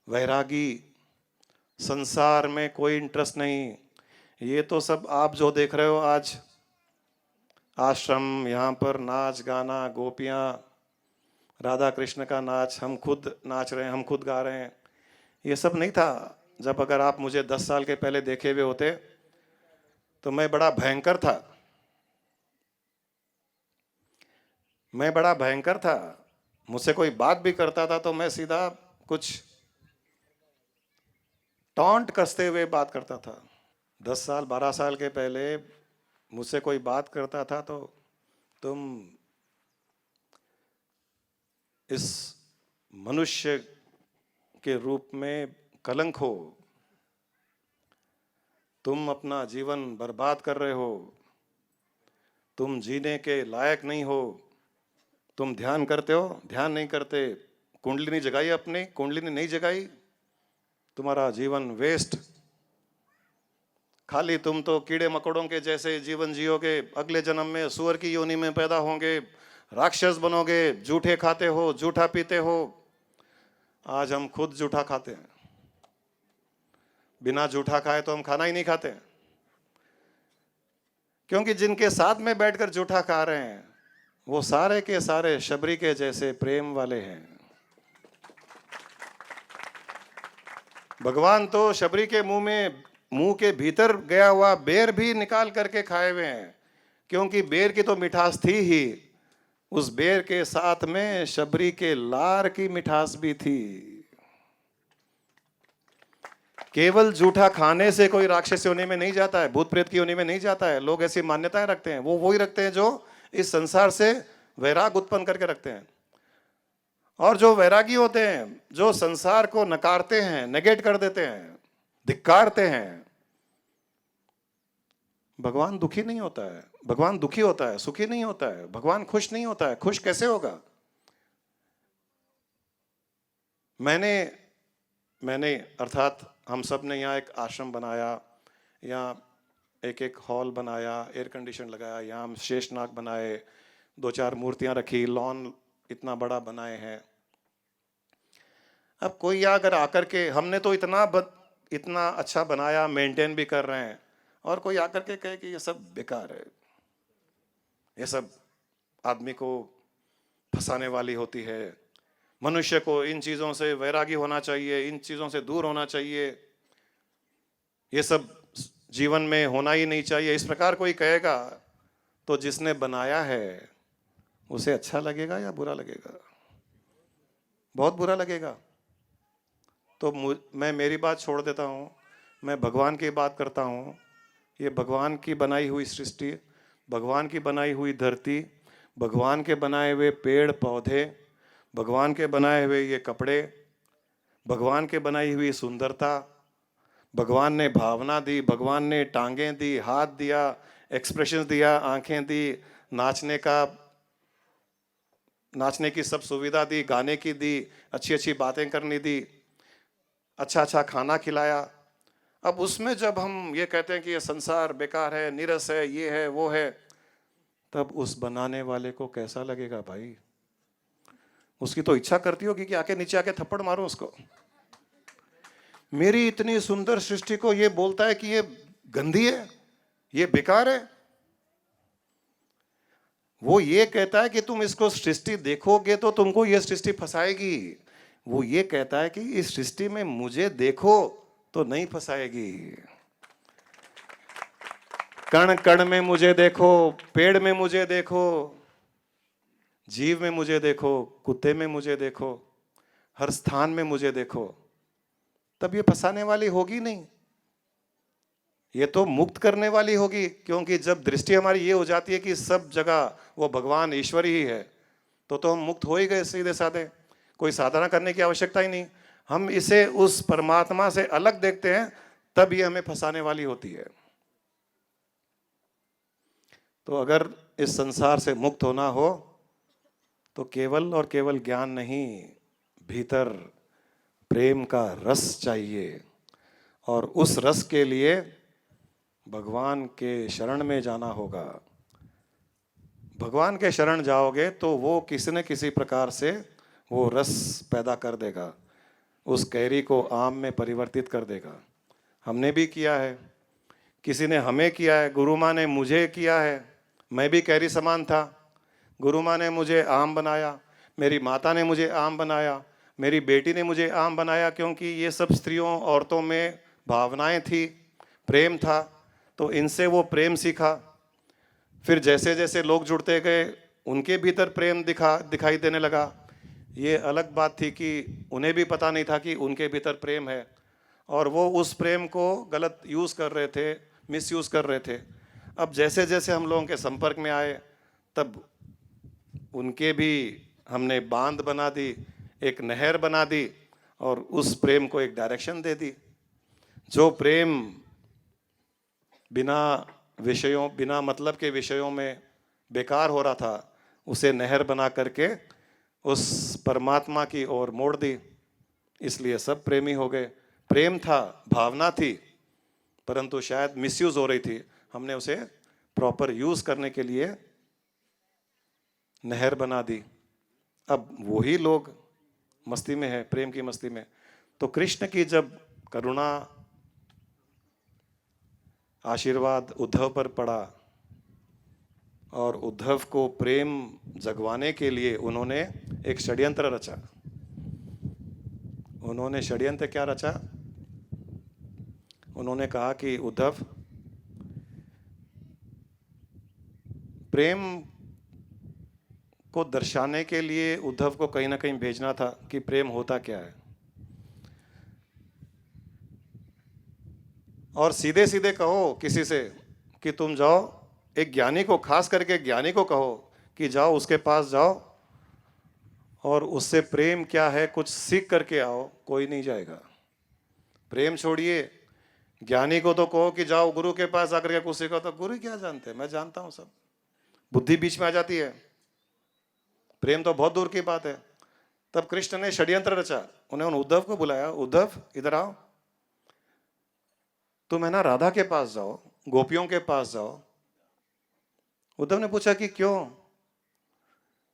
वैरागी, संसार में कोई इंटरेस्ट नहीं। ये तो सब आप जो देख रहे हो आज, आश्रम, यहाँ पर नाच गाना, गोपियाँ, राधा कृष्ण का नाच, हम खुद नाच रहे हैं, हम खुद गा रहे हैं, ये सब नहीं था जब अगर आप मुझे 10 साल के पहले देखे हुए होते तो मैं बड़ा भयंकर था, मैं बड़ा भयंकर था। मुझसे कोई बात भी करता था तो मैं सीधा कुछ टॉन्ट कसते हुए बात करता था। 10 साल 12 साल के पहले मुझसे कोई बात करता था तो तुम इस मनुष्य के रूप में कलंक हो, तुम अपना जीवन बर्बाद कर रहे हो, तुम जीने के लायक नहीं हो, तुम ध्यान करते हो, ध्यान नहीं करते, कुंडलिनी जगाई, अपनी कुंडलिनी नहीं जगाई, तुम्हारा जीवन वेस्ट, खाली तुम तो कीड़े मकोड़ों के जैसे जीवन जियोगे, अगले जन्म में सुअर की योनि में पैदा होंगे, राक्षस बनोगे, जूठे खाते हो, जूठा पीते हो। आज हम खुद जूठा खाते हैं, बिना जूठा खाए तो हम खाना ही नहीं खाते, क्योंकि जिनके साथ में बैठकर जूठा खा रहे हैं वो सारे के सारे शबरी के जैसे प्रेम वाले हैं। भगवान तो शबरी के मुंह के भीतर गया हुआ बेर भी निकाल करके खाए हुए हैं, क्योंकि बेर की तो मिठास थी ही, उस बेर के साथ में शबरी के लार की मिठास भी थी। केवल जूठा खाने से कोई राक्षस योनि में नहीं जाता है, भूत प्रेत की योनि में नहीं जाता है। लोग ऐसी मान्यताएं रखते हैं, वो वही रखते हैं जो इस संसार से वैराग उत्पन्न करके रखते हैं। और जो वैरागी होते हैं, जो संसार को नकारते हैं, नेगेट कर देते हैं, धिक्कारते हैं, भगवान दुखी नहीं होता है, भगवान दुखी होता है, सुखी नहीं होता है, भगवान खुश नहीं होता है। खुश कैसे होगा? मैंने अर्थात हम सब ने यहाँ एक आश्रम बनाया, यहाँ एक एक हॉल बनाया, एयर कंडीशन लगाया, यहाँ हम शेषनाग बनाए, 2-4 मूर्तियां रखी, लॉन इतना बड़ा बनाए हैं। अब कोई अगर आकर के, हमने तो इतना अच्छा बनाया, मेंटेन भी कर रहे हैं, और कोई आकर के कहे कि ये सब बेकार है, ये सब आदमी को फंसाने वाली होती है, मनुष्य को इन चीज़ों से वैरागी होना चाहिए, इन चीज़ों से दूर होना चाहिए, ये सब जीवन में होना ही नहीं चाहिए, इस प्रकार कोई कहेगा तो जिसने बनाया है उसे अच्छा लगेगा या बुरा लगेगा? बहुत बुरा लगेगा। तो मैं मेरी बात छोड़ देता हूँ, मैं भगवान की बात करता हूँ। ये भगवान की बनाई हुई सृष्टि, भगवान की बनाई हुई धरती, भगवान के बनाए हुए पेड़ पौधे, भगवान के बनाए हुए ये कपड़े, भगवान के बनाई हुई सुंदरता, भगवान ने भावना दी, भगवान ने टांगें दी, हाथ दिया, एक्सप्रेशन दिया, आंखें दी, नाचने की सब सुविधा दी, गाने की दी, अच्छी अच्छी बातें करने दी, अच्छा अच्छा खाना खिलाया। अब उसमें जब हम ये कहते हैं कि ये संसार बेकार है, नीरस है, ये है वो है, तब उस बनाने वाले को कैसा लगेगा भाई? उसकी तो इच्छा करती होगी कि आके नीचे आके थप्पड़ मारो उसको। मेरी इतनी सुंदर सृष्टि को ये बोलता है कि ये गंदी है, ये बेकार है। वो ये कहता है कि तुम इसको सृष्टि देखोगे तो तुमको ये सृष्टि फंसाएगी। वो ये कहता है कि इस सृष्टि में मुझे देखो तो नहीं फंसाएगी। कण कण में मुझे देखो, पेड़ में मुझे देखो, जीव में मुझे देखो, कुत्ते में मुझे देखो, हर स्थान में मुझे देखो, तब ये फंसाने वाली होगी नहीं, ये तो मुक्त करने वाली होगी। क्योंकि जब दृष्टि हमारी ये हो जाती है कि सब जगह वो भगवान ईश्वर ही है, तो हम मुक्त हो ही गए सीधे साधे। कोई साधना करने की आवश्यकता ही नहीं। हम इसे उस परमात्मा से अलग देखते हैं, तब ये हमें फंसाने वाली होती है। तो अगर इस संसार से मुक्त होना हो तो केवल और केवल ज्ञान नहीं, भीतर प्रेम का रस चाहिए। और उस रस के लिए भगवान के शरण में जाना होगा। भगवान के शरण जाओगे तो वो किसी न किसी प्रकार से वो रस पैदा कर देगा, उस कैरी को आम में परिवर्तित कर देगा। हमने भी किया है, किसी ने हमें किया है, गुरु माँ ने मुझे किया है। मैं भी कैरी समान था, गुरु माँ ने मुझे आम बनाया, मेरी माता ने मुझे आम बनाया, मेरी बेटी ने मुझे आम बनाया। क्योंकि ये सब स्त्रियों औरतों में भावनाएं थी, प्रेम था, तो इनसे वो प्रेम सीखा। फिर जैसे जैसे लोग जुड़ते गए उनके भीतर प्रेम दिखाई देने लगा। ये अलग बात थी कि उन्हें भी पता नहीं था कि उनके भीतर प्रेम है, और वो उस प्रेम को गलत यूज़ कर रहे थे, मिसयूज़ कर रहे थे। अब जैसे जैसे हम लोगों के संपर्क में आए, तब उनके भी हमने बांध बना दी, एक नहर बना दी, और उस प्रेम को एक डायरेक्शन दे दी। जो प्रेम बिना विषयों, बिना मतलब के विषयों में बेकार हो रहा था, उसे नहर बना करके उस परमात्मा की ओर मोड़ दी। इसलिए सब प्रेमी हो गए। प्रेम था, भावना थी, परंतु शायद मिसयूज हो रही थी। हमने उसे प्रॉपर यूज करने के लिए नहर बना दी। अब वही लोग मस्ती में है, प्रेम की मस्ती में। तो कृष्ण की जब करुणा, आशीर्वाद उद्धव पर पड़ा, और उद्धव को प्रेम जगवाने के लिए उन्होंने एक षड्यंत्र रचा। उन्होंने षड्यंत्र क्या रचा? उन्होंने कहा कि उद्धव, प्रेम को दर्शाने के लिए उद्धव को कहीं ना कहीं भेजना था कि प्रेम होता क्या है। और सीधे सीधे कहो किसी से कि तुम जाओ, एक ज्ञानी को, खास करके ज्ञानी को कहो कि जाओ उसके पास जाओ और उससे प्रेम क्या है कुछ सीख करके आओ, कोई नहीं जाएगा। प्रेम छोड़िए, ज्ञानी को तो कहो कि जाओ गुरु के पास आकर के कुछ सीखो, तो गुरु क्या जानते हैं, मैं जानता हूं सब। बुद्धि बीच में आ जाती है, प्रेम तो बहुत दूर की बात है। तब कृष्ण ने षड्यंत्र रचा। उन्होंने उद्धव को बुलाया, उद्धव इधर आओ, तुम है ना राधा के पास जाओ, गोपियों के पास जाओ। उद्धव ने पूछा कि क्यों?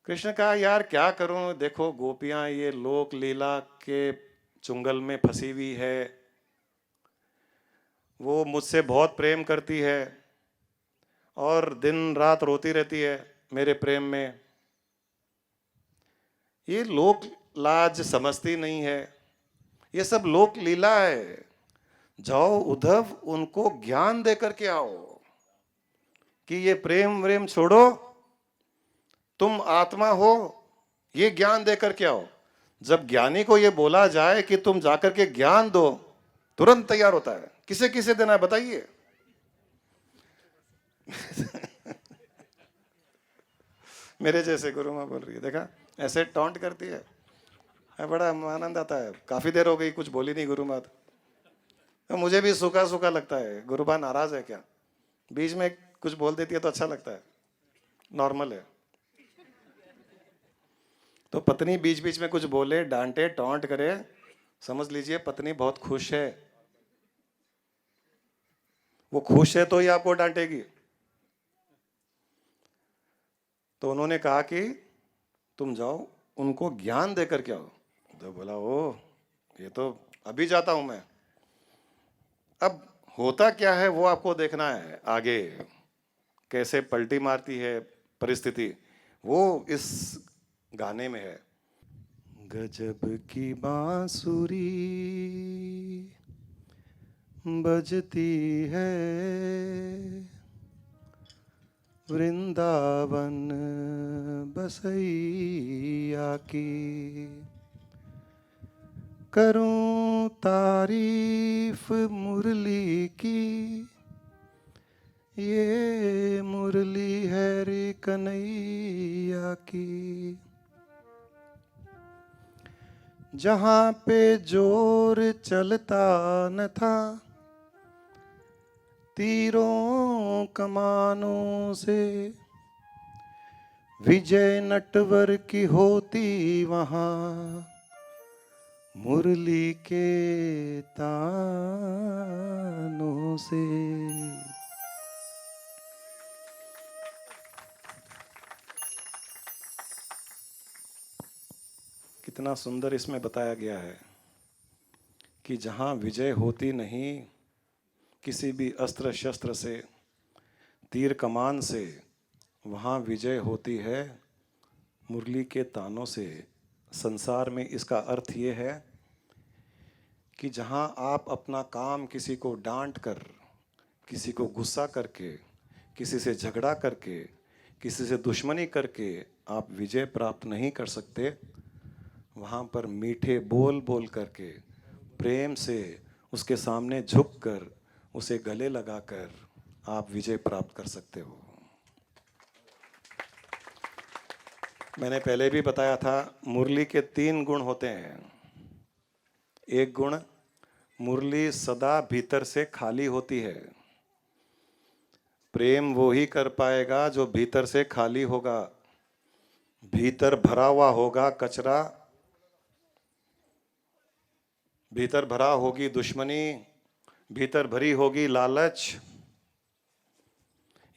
कृष्ण कहा, यार क्या करूं, देखो गोपियां ये लोक लीला के चुंगल में फंसी हुई है, वो मुझसे बहुत प्रेम करती है और दिन रात रोती रहती है मेरे प्रेम में। ये लोक लाज समझती नहीं है, ये सब लोक लीला है। जाओ उद्धव, उनको ज्ञान दे करके आओ कि ये प्रेम व्रेम छोड़ो, तुम आत्मा हो, ये ज्ञान दे करके आओ। जब ज्ञानी को ये बोला जाए कि तुम जाकर के ज्ञान दो, तुरंत तैयार होता है। किसे किसे देना है बताइए? मेरे जैसे गुरु माँ बोल रही है, देखा ऐसे टॉन्ट करती है, बड़ा आनंद आता है। काफी देर हो गई कुछ बोली नहीं गुरु माँ, तो मुझे भी सूखा सूखा लगता है। गुरु माँ नाराज है क्या? बीच में कुछ बोल देती है तो अच्छा लगता है, नॉर्मल है। तो पत्नी बीच बीच में कुछ बोले, डांटे, टॉन्ट करे, समझ लीजिए पत्नी बहुत खुश है। वो खुश है तो ही आपको डांटेगी। तो उन्होंने कहा कि तुम जाओ उनको ज्ञान देकर के आओ। तो बोला ओ ये तो अभी जाता हूं मैं। अब होता क्या है वो आपको देखना है, आगे कैसे पलटी मारती है परिस्थिति, वो इस गाने में है। गजब की बांसुरी बजती है वृंदावन बसैया की, करूं तारीफ मुरली की, ये मुरली है रे कन्हैया की। जहाँ पे जोर चलता न था तीरों कमानों से, विजय नटवर की होती वहाँ मुरली के तानों से। कितना सुंदर इसमें बताया गया है कि जहाँ विजय होती नहीं किसी भी अस्त्र शस्त्र से, तीर कमान से, वहाँ विजय होती है मुरली के तानों से। संसार में इसका अर्थ ये है कि जहाँ आप अपना काम किसी को डांट कर, किसी को गुस्सा करके, किसी से झगड़ा करके, किसी से दुश्मनी करके आप विजय प्राप्त नहीं कर सकते, वहाँ पर मीठे बोल बोल करके, प्रेम से उसके सामने झुक कर, उसे गले लगाकर आप विजय प्राप्त कर सकते हो। मैंने पहले भी बताया था मुरली के 3 गुण होते हैं। एक गुण, मुरली सदा भीतर से खाली होती है। प्रेम वो ही कर पाएगा जो भीतर से खाली होगा। भीतर भरा हुआ होगा कचरा, भीतर भरा होगी दुश्मनी, भीतर भरी होगी लालच,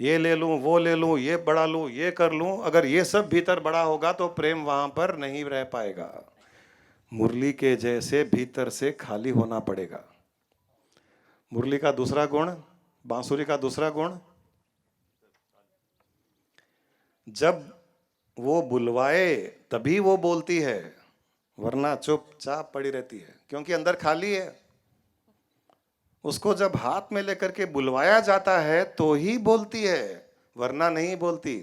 ये ले लूं, वो ले लूं, ये बढ़ा लूं, ये कर लूं। अगर ये सब भीतर बड़ा होगा तो प्रेम वहां पर नहीं रह पाएगा। मुरली के जैसे भीतर से खाली होना पड़ेगा। मुरली का दूसरा गुण, बांसुरी का दूसरा गुण, जब वो बुलवाए तभी वो बोलती है, वरना चुपचाप पड़ी रहती है, क्योंकि अंदर खाली है। उसको जब हाथ में लेकर के बुलवाया जाता है तो ही बोलती है, वरना नहीं बोलती।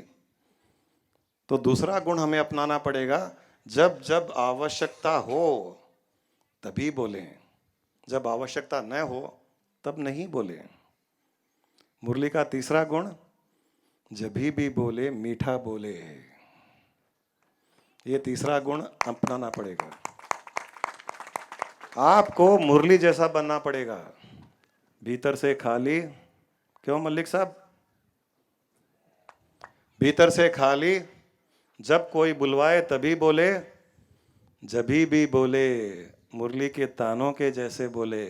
तो दूसरा गुण हमें अपनाना पड़ेगा, जब जब आवश्यकता हो तभी बोलें, जब आवश्यकता न हो तब नहीं बोलें। मुरली का तीसरा गुण, जब भी बोले मीठा बोले। ये तीसरा गुण अपनाना पड़ेगा। आपको मुरली जैसा बनना पड़ेगा, भीतर से खाली। क्यों मल्लिक साहब? भीतर से खाली, जब कोई बुलवाए तभी बोले, जभी भी बोले मुरली के तानों के जैसे बोले,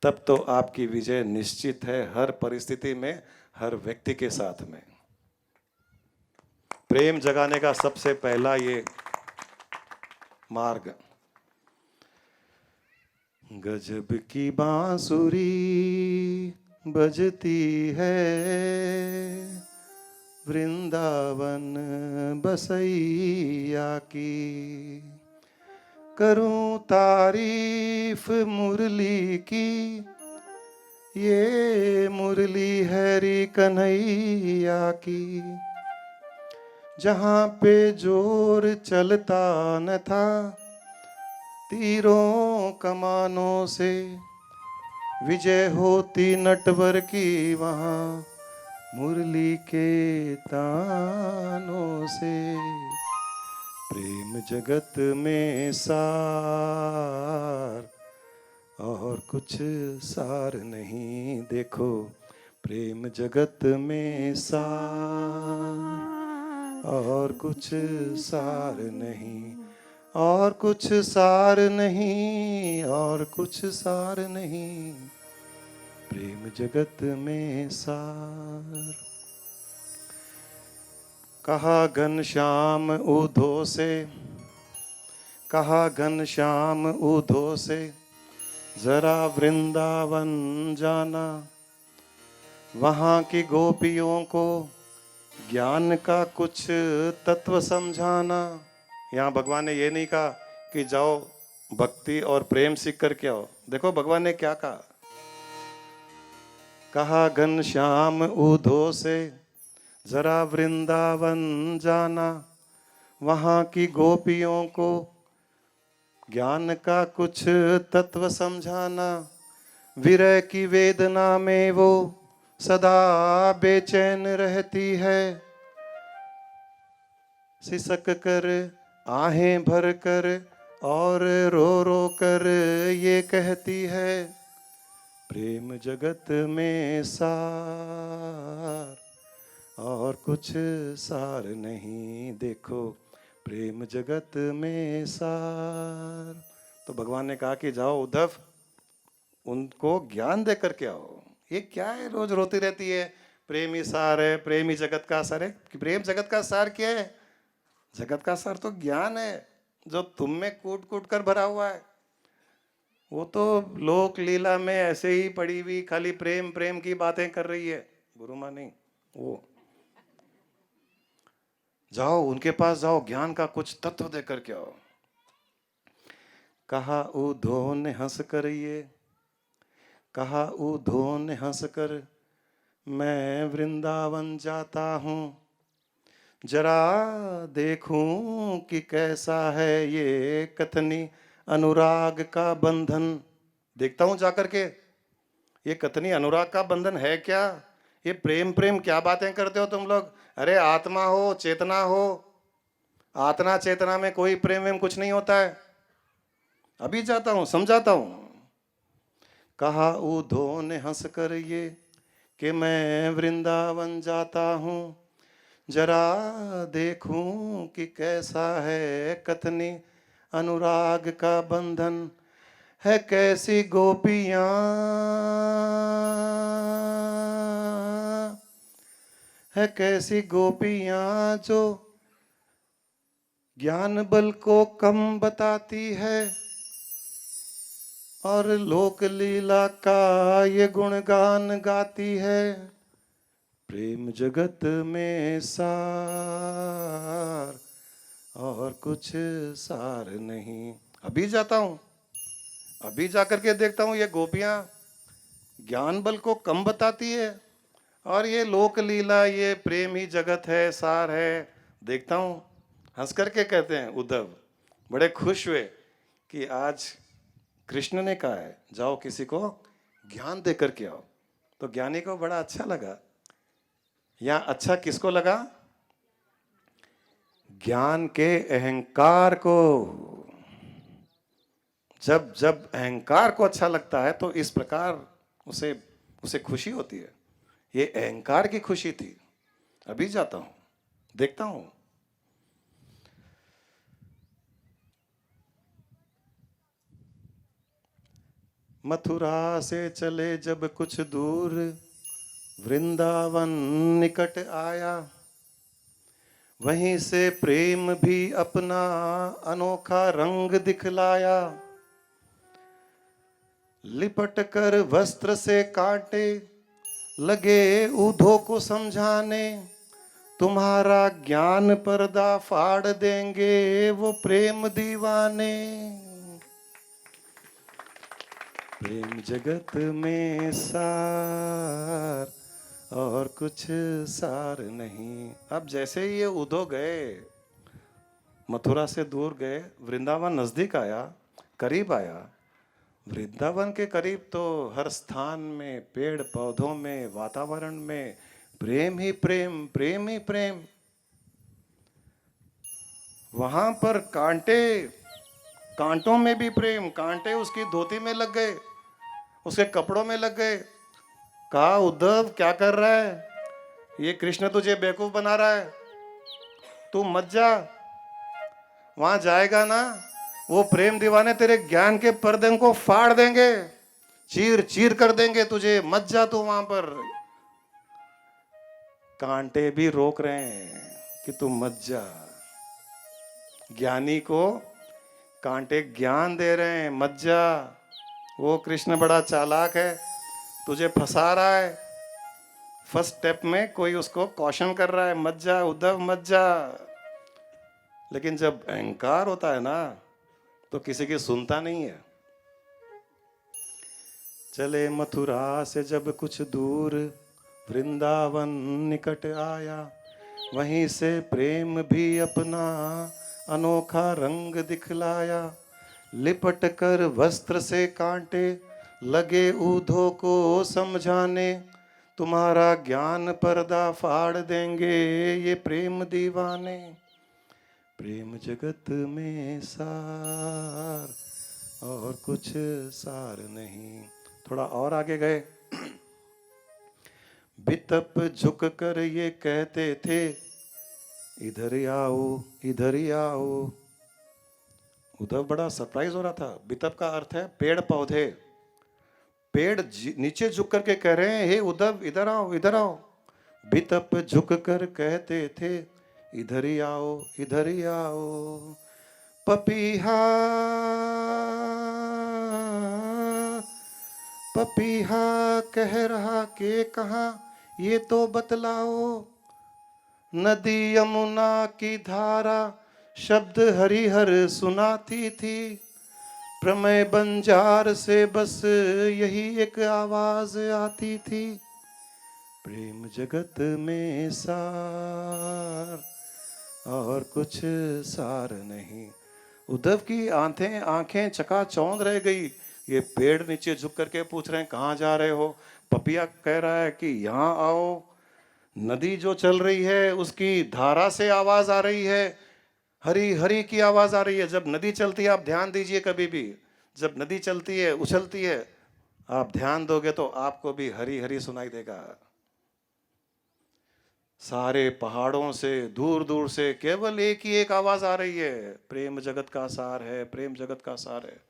तब तो आपकी विजय निश्चित है, हर परिस्थिति में, हर व्यक्ति के साथ में। प्रेम जगाने का सबसे पहला ये मार्ग। गजब की बांसुरी बजती है वृंदावन बसैया की, करूं तारीफ मुरली की, ये मुरली है रे कन्हैया की। जहाँ पे जोर चलता न था तीरों कमानों से, विजय होती नटवर की वहाँ मुरली के तानों से। प्रेम जगत में सार और कुछ सार नहीं, देखो प्रेम जगत में सार और कुछ सार नहीं, और कुछ सार नहीं, और कुछ सार नहीं, प्रेम जगत में सार। कहा घनश्याम उधो से, कहा घनश्याम उधो से, जरा वृंदावन जाना, वहाँ की गोपियों को ज्ञान का कुछ तत्व समझाना। यहाँ भगवान ने ये नहीं कहा कि जाओ भक्ति और प्रेम सीख करके आओ। देखो भगवान ने क्या कहा, कहा घनश्याम उधो से, जरा वृंदावन जाना, वहाँ की गोपियों को ज्ञान का कुछ तत्व समझाना। विरह की वेदना में वो सदा बेचैन रहती है, सिसक कर आहें भर कर और रो रो कर ये कहती है, प्रेम जगत में सार और कुछ सार नहीं, देखो प्रेम जगत में सार। तो भगवान ने कहा कि जाओ उद्धव, उनको ज्ञान दे करके आओ। ये क्या है, रोज रोती रहती है प्रेम ही सार है, प्रेम ही जगत का सार है। कि प्रेम जगत का सार क्या है? जगत का सार तो ज्ञान है, जो तुम में कूट कूट कर भरा हुआ है। वो तो लोक लीला में ऐसे ही पड़ी हुई खाली प्रेम प्रेम की बातें कर रही है, गुरु माँ नहीं। वो जाओ उनके पास जाओ, ज्ञान का कुछ तत्व दे करके आओ। कहा उद्धव ने हंस कर ये, कहा उद्धव ने हंस कर, मैं वृंदावन जाता हूँ, जरा देखूं कि कैसा है ये कथनी अनुराग का बंधन। देखता हूं जाकर के, ये कथनी अनुराग का बंधन है क्या? ये प्रेम प्रेम क्या बातें करते हो तुम लोग? अरे आत्मा हो, चेतना हो, आत्मा चेतना में कोई प्रेम वेम कुछ नहीं होता है। अभी जाता हूं, समझाता हूं। कहा उद्धव ने हंस कर ये कि मैं वृंदावन जाता हूं, जरा देखूं कि कैसा है कथनी अनुराग का बंधन। है कैसी गोपियां, है कैसी गोपियां जो ज्ञान बल को कम बताती है, और लोक लीला का ये गुणगान गाती है, प्रेम जगत में सार और कुछ सार नहीं। अभी जाता हूं, अभी जाकर के देखता हूं ये गोपियां ज्ञान बल को कम बताती है, और ये लोक लीला ये प्रेम ही जगत है, सार है। देखता हूं। हंस करके कहते हैं उद्धव, बड़े खुश हुए कि आज कृष्ण ने कहा है जाओ किसी को ज्ञान दे करके आओ। तो ज्ञानी को बड़ा अच्छा लगा। या अच्छा किसको लगा? ज्ञान के अहंकार को। जब जब अहंकार को अच्छा लगता है तो इस प्रकार उसे उसे खुशी होती है। ये अहंकार की खुशी थी। अभी जाता हूं, देखता हूं। मथुरा से चले जब कुछ दूर, वृंदावन निकट आया, वहीं से प्रेम भी अपना अनोखा रंग दिखलाया। लिपट कर वस्त्र से काटे लगे उद्धव को समझाने, तुम्हारा ज्ञान पर्दा फाड़ देंगे वो प्रेम दीवाने। प्रेम जगत में सार और कुछ सार नहीं। अब जैसे ही ये उद्धव गए, मथुरा से दूर गए, वृंदावन नजदीक आया, करीब आया। वृंदावन के करीब तो हर स्थान में, पेड़ पौधों में, वातावरण में प्रेम ही प्रेम, प्रेम ही प्रेम। वहां पर कांटे, कांटों में भी प्रेम। कांटे उसकी धोती में लग गए, उसके कपड़ों में लग गए। कहा उद्धव क्या कर रहा है? ये कृष्ण तुझे बेवकूफ बना रहा है, तू मत जा। वहां जाएगा ना, वो प्रेम दीवाने तेरे ज्ञान के पर्दे को फाड़ देंगे, चीर चीर कर देंगे तुझे, मत जा तू वहां पर। कांटे भी रोक रहे हैं, कि तू मत जा। ज्ञानी को कांटे ज्ञान दे रहे हैं, मत जा। वो कृष्ण बड़ा चालाक है, तुझे फंसा रहा है। फर्स्ट स्टेप में कोई उसको कॉशन कर रहा है, मत जा उद्धव मत जा। लेकिन जब अहंकार होता है ना, तो किसी की सुनता नहीं है। चले मथुरा से जब कुछ दूर, वृंदावन निकट आया। वहीं से प्रेम भी अपना अनोखा रंग दिखलाया। लिपट कर वस्त्र से कांटे लगे ऊधो को समझाने। तुम्हारा ज्ञान पर्दा फाड़ देंगे ये प्रेम दीवाने। प्रेम जगत में सार और कुछ सार नहीं। थोड़ा और आगे गए। बितप झुक कर ये कहते थे, इधर आओ इधर आओ। उद्धव बड़ा सरप्राइज हो रहा था। बितप का अर्थ है पेड़ पौधे। पेड़ नीचे झुक करके कह रहे हैं, हे उद्धव इधर आओ इधर आओ। बितप झुक कर कहते थे, इधर ही आओ इधर ही आओ। पपीहा पपीहा कह रहा के कहाँ ये तो बतलाओ। नदी यमुना की धारा शब्द हरिहर सुनाती थी। प्रमेय बंजार से बस यही एक आवाज आती थी। प्रेम जगत में सार और कुछ सार नहीं। उद्धव की आंखें चकाचौंध रह गई। ये पेड़ नीचे झुक करके पूछ रहे हैं कहाँ जा रहे हो। पपिया कह रहा है कि यहाँ आओ। नदी जो चल रही है उसकी धारा से आवाज आ रही है, हरी हरी की आवाज आ रही है। जब नदी चलती है, आप ध्यान दीजिए कभी भी, जब नदी चलती है उछलती है, आप ध्यान दोगे तो आपको भी हरी हरी सुनाई देगा। सारे पहाड़ों से दूर दूर से केवल एक ही एक आवाज आ रही है, प्रेम जगत का सार है, प्रेम जगत का सार है।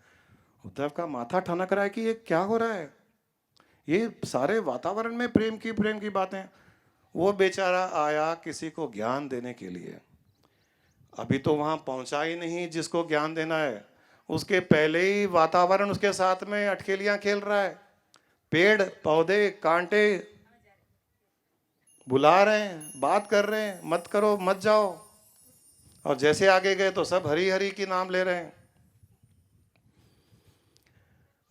उद्धव का माथा ठनक रहा है कि ये क्या हो रहा है। ये सारे वातावरण में प्रेम की बातें। वो बेचारा आया किसी को ज्ञान देने के लिए। अभी तो वहां पहुंचा ही नहीं जिसको ज्ञान देना है, उसके पहले ही वातावरण उसके साथ में अटखेलियां खेल रहा है। पेड़ पौधे कांटे बुला रहे हैं, बात कर रहे हैं, मत करो मत जाओ। और जैसे आगे गए तो सब हरी हरी की नाम ले रहे हैं।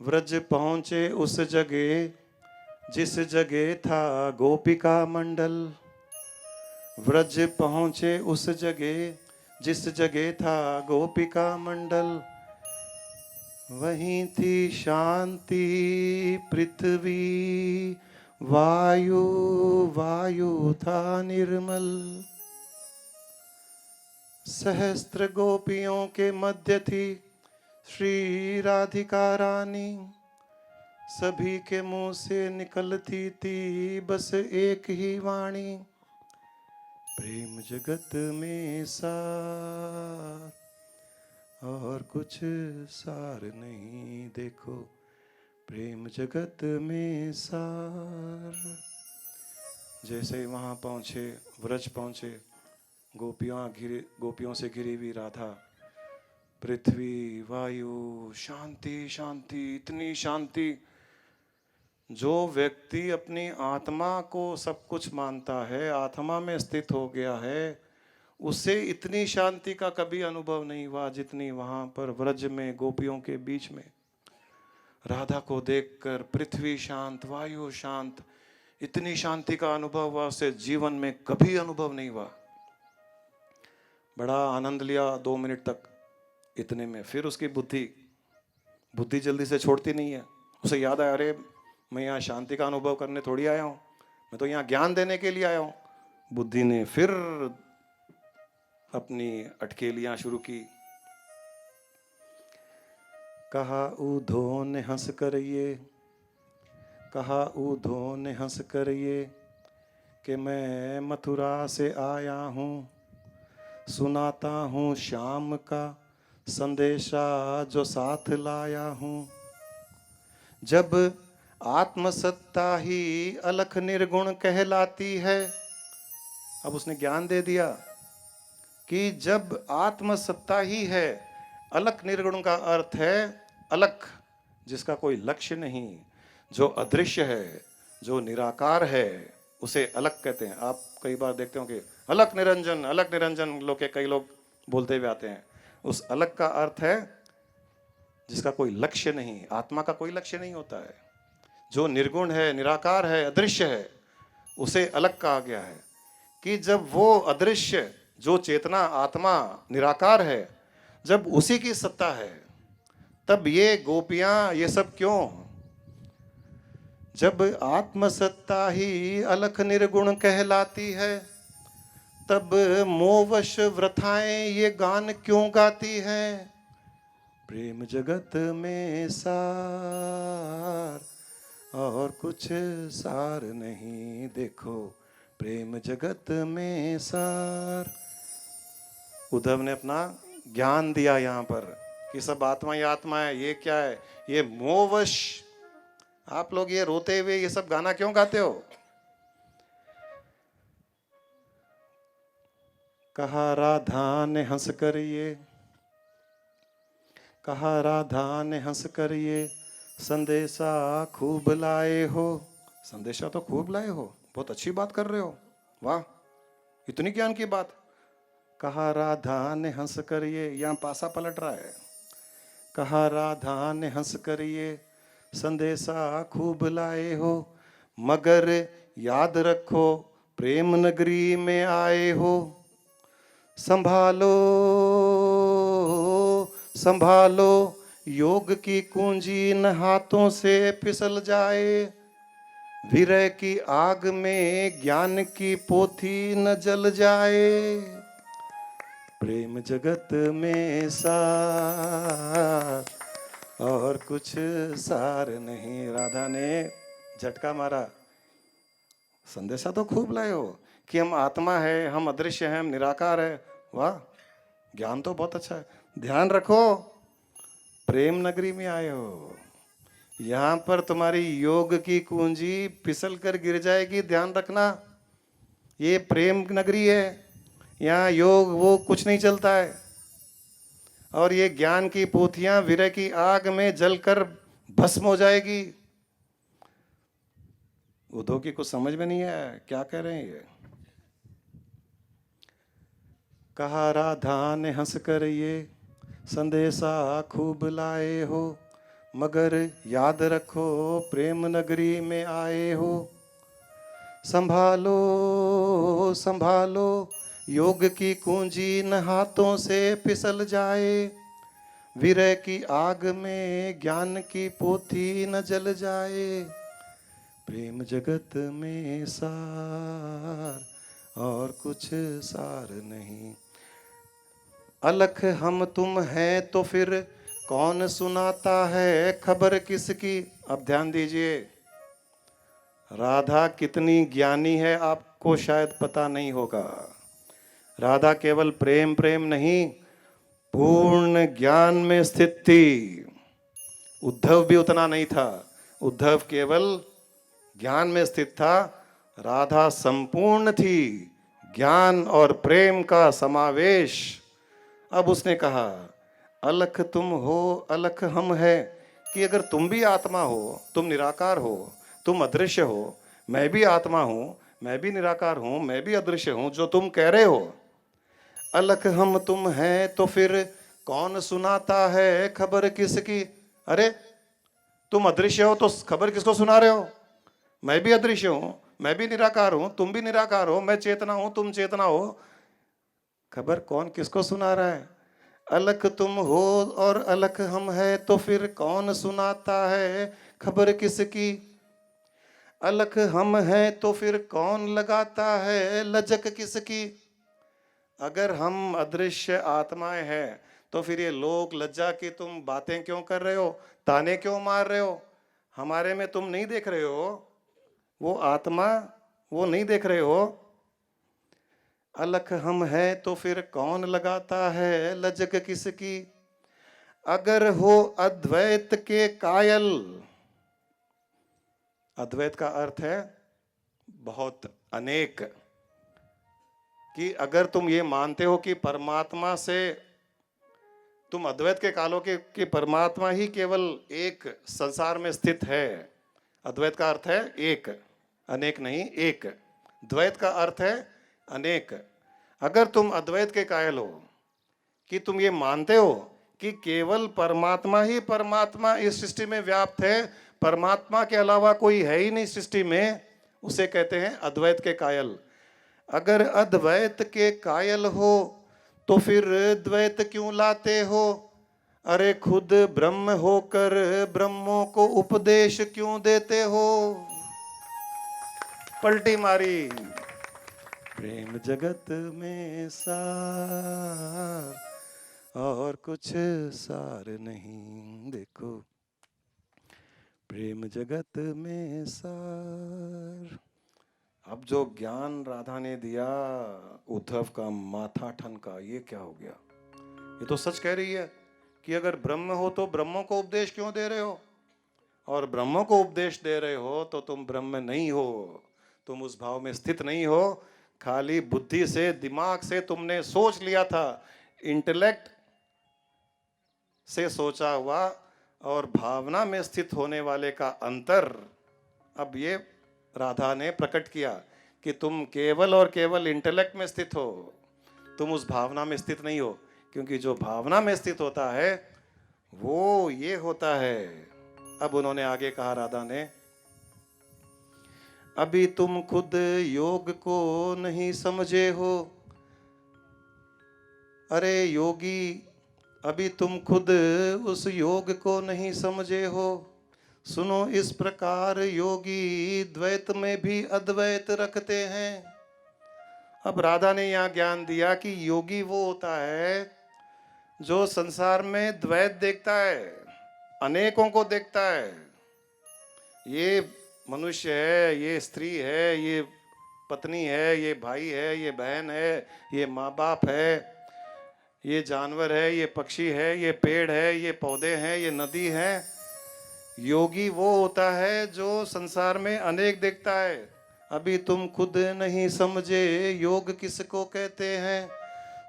व्रज पहुंचे उस जगह जिस जगह था गोपिका मंडल। व्रज पहुंचे उस जगह जिस जगह था गोपिका मंडल। वहीं थी शांति पृथ्वी, वायु वायु था निर्मल। सहस्त्र गोपियों के मध्य थी श्री राधिका रानी। सभी के मुंह से निकलती थी बस एक ही वाणी, प्रेम जगत में सार और कुछ सार नहीं। देखो प्रेम जगत में सार। जैसे ही वहां पहुंचे, व्रज पहुंचे, गोपियों से घिरी हुई राधा, पृथ्वी वायु शांति शांति, इतनी शांति। जो व्यक्ति अपनी आत्मा को सब कुछ मानता है, आत्मा में स्थित हो गया है, उससे इतनी शांति का कभी अनुभव नहीं हुआ जितनी वहां पर व्रज में गोपियों के बीच में। राधा को देखकर पृथ्वी शांत, वायु शांत, इतनी शांति का अनुभव हुआ उससे जीवन में कभी अनुभव नहीं हुआ। बड़ा आनंद लिया 2 मिनट तक। इतने में फिर उसकी बुद्धि जल्दी से छोड़ती नहीं है। उसे याद आया, अरे मैं यहाँ शांति का अनुभव करने थोड़ी आया हूँ, मैं तो यहाँ ज्ञान देने के लिए आया हूँ। बुद्धि ने फिर अपनी अटकेलियां शुरू की। कहा ऊधों ने हंस कर ये, कहा ऊधों ने हंस कर ये कि मैं मथुरा से आया हूँ, सुनाता हूँ श्याम का संदेशा जो साथ लाया हूँ। जब आत्मसत्ता ही अलख निर्गुण कहलाती है। अब उसने ज्ञान दे दिया, कि जब आत्म सत्ता ही है, अलख निर्गुण का अर्थ है अलख, जिसका कोई लक्ष्य नहीं, जो अदृश्य है, जो निराकार है, उसे अलख कहते हैं। आप कई बार देखते हो कि अलख निरंजन लोग के कई लोग बोलते हुए आते हैं। उस अलख का अर्थ है जिसका कोई लक्ष्य नहीं, आत्मा का कोई लक्ष्य नहीं होता है, जो निर्गुण है, निराकार है, अदृश्य है, उसे अलग कहा गया है। कि जब वो अदृश्य, जो चेतना आत्मा निराकार है, जब उसी की सत्ता है, तब ये गोपियां ये सब क्यों? जब आत्मसत्ता ही अलख निर्गुण कहलाती है, तब मोहवश वृथाएं ये गान क्यों गाती है? प्रेम जगत में सार और कुछ सार नहीं, देखो प्रेम जगत में सार। उद्धव ने अपना ज्ञान दिया यहाँ पर कि सब आत्मा ही आत्मा है। ये क्या है? ये मोहवश। आप लोग ये रोते हुए ये सब गाना क्यों गाते हो? कहा राधा ने हंस कर ये, कहा राधा ने हंस कर ये संदेशा खूब लाए हो। संदेशा तो खूब लाए हो, बहुत अच्छी बात कर रहे हो, वाह, इतनी ज्ञान की बात। कहा राधा ने हंस कर ये, यहाँ पासा पलट रहा है। कहा राधा ने हंस कर ये संदेशा खूब लाए हो, मगर याद रखो प्रेम नगरी में आए हो। संभालो संभालो योग की कुंजी न हाथों से फिसल जाए, विरह की आग में ज्ञान की पोथी न जल जाए। प्रेम जगत में सार और कुछ सार नहीं। राधा ने झटका मारा। संदेशा तो खूब लाए हो कि हम आत्मा है, हम अदृश्य हैं, हम निराकार है, वाह, ज्ञान तो बहुत अच्छा है। ध्यान रखो प्रेम नगरी में आए हो, यहाँ पर तुम्हारी योग की कुंजी फिसल कर गिर जाएगी, ध्यान रखना। ये प्रेम नगरी है, यहाँ योग वो कुछ नहीं चलता है। और ये ज्ञान की पोथियां विरह की आग में जलकर भस्म हो जाएगी। उद्धव की कुछ समझ में नहीं आया क्या कह रहे हैं ये। कहा राधा ने हंस कर ये संदेशा खूब लाए हो, मगर याद रखो प्रेम नगरी में आए हो। संभालो संभालो योग की कुंजी न हाथों से फिसल जाए, विरह की आग में ज्ञान की पोथी न जल जाए। प्रेम जगत में सार और कुछ सार नहीं। अलख हम तुम हैं तो फिर कौन सुनाता है खबर किसकी। अब ध्यान दीजिए, राधा कितनी ज्ञानी है आपको शायद पता नहीं होगा। राधा केवल प्रेम प्रेम नहीं, पूर्ण ज्ञान में स्थित थी। उद्धव भी उतना नहीं था, उद्धव केवल ज्ञान में स्थित था। राधा संपूर्ण थी, ज्ञान और प्रेम का समावेश। अब उसने कहा अलख तुम हो अलख हम है, कि अगर तुम भी आत्मा हो, तुम निराकार हो, तुम अदृश्य हो, मैं भी आत्मा हूं, मैं भी निराकार हूं, मैं भी अदृश्य हूं, जो तुम कह रहे हो अलख हम तुम हैं तो फिर कौन सुनाता है खबर किसकी। अरे तुम अदृश्य हो तो खबर किसको सुना रहे हो? मैं भी अदृश्य हूं, मैं भी निराकार हूं, तुम भी निराकार हो, मैं चेतना हूं, तुम चेतना हो, खबर कौन किसको सुना रहा है? अलख तुम हो और अलख हम है तो फिर कौन सुनाता है खबर किसकी। अलख हम हैं तो फिर कौन लगाता है लजक किसकी। अगर हम अदृश्य आत्माएं हैं तो फिर ये लोक लज्जा की तुम बातें क्यों कर रहे हो, ताने क्यों मार रहे हो? हमारे में तुम नहीं देख रहे हो वो आत्मा, वो नहीं देख रहे हो। अलख हम हैं तो फिर कौन लगाता है लजक किसकी। अगर हो अद्वैत के कायल, अद्वैत का अर्थ है बहुत, अनेक, कि अगर तुम ये मानते हो कि परमात्मा से, तुम अद्वैत के कालो के कि परमात्मा ही केवल एक संसार में स्थित है। अद्वैत का अर्थ है एक, अनेक नहीं, एक। द्वैत का अर्थ है अनेक। अगर तुम अद्वैत के कायल हो कि तुम ये मानते हो कि केवल परमात्मा ही परमात्मा इस सृष्टि में व्याप्त है, परमात्मा के अलावा कोई है ही नहीं सृष्टि में, उसे कहते हैं अद्वैत के कायल। अगर अद्वैत के कायल हो तो फिर द्वैत क्यों लाते हो? अरे खुद ब्रह्म होकर ब्रह्मों को उपदेश क्यों देते हो? पलटी मारी। प्रेम जगत में सार और कुछ सार नहीं, देखो प्रेम जगत में सार। अब जो ज्ञान राधा ने दिया उद्धव का माथा ठनका, ये क्या हो गया? ये तो सच कह रही है कि अगर ब्रह्म हो तो ब्रह्मों को उपदेश क्यों दे रहे हो, और ब्रह्मों को उपदेश दे रहे हो तो तुम ब्रह्म नहीं हो, तुम उस भाव में स्थित नहीं हो। खाली बुद्धि से, दिमाग से तुमने सोच लिया था, इंटेलेक्ट से सोचा हुआ और भावना में स्थित होने वाले का अंतर अब ये राधा ने प्रकट किया कि तुम केवल और केवल इंटेलेक्ट में स्थित हो, तुम उस भावना में स्थित नहीं हो। क्योंकि जो भावना में स्थित होता है वो ये होता है। अब उन्होंने आगे कहा राधा ने, अभी तुम खुद योग को नहीं समझे हो। अरे योगी, अभी तुम खुद उस योग को नहीं समझे हो। सुनो इस प्रकार योगी द्वैत में भी अद्वैत रखते हैं। अब राधा ने यहाँ ज्ञान दिया कि योगी वो होता है जो संसार में द्वैत देखता है, अनेकों को देखता है। ये मनुष्य है, ये स्त्री है, ये पत्नी है, ये भाई है, ये बहन है, ये माँ बाप है, ये जानवर है, ये पक्षी है, ये पेड़ है, ये पौधे हैं, ये नदी है। योगी वो होता है जो संसार में अनेक देखता है। अभी तुम खुद नहीं समझे योग किसको कहते हैं।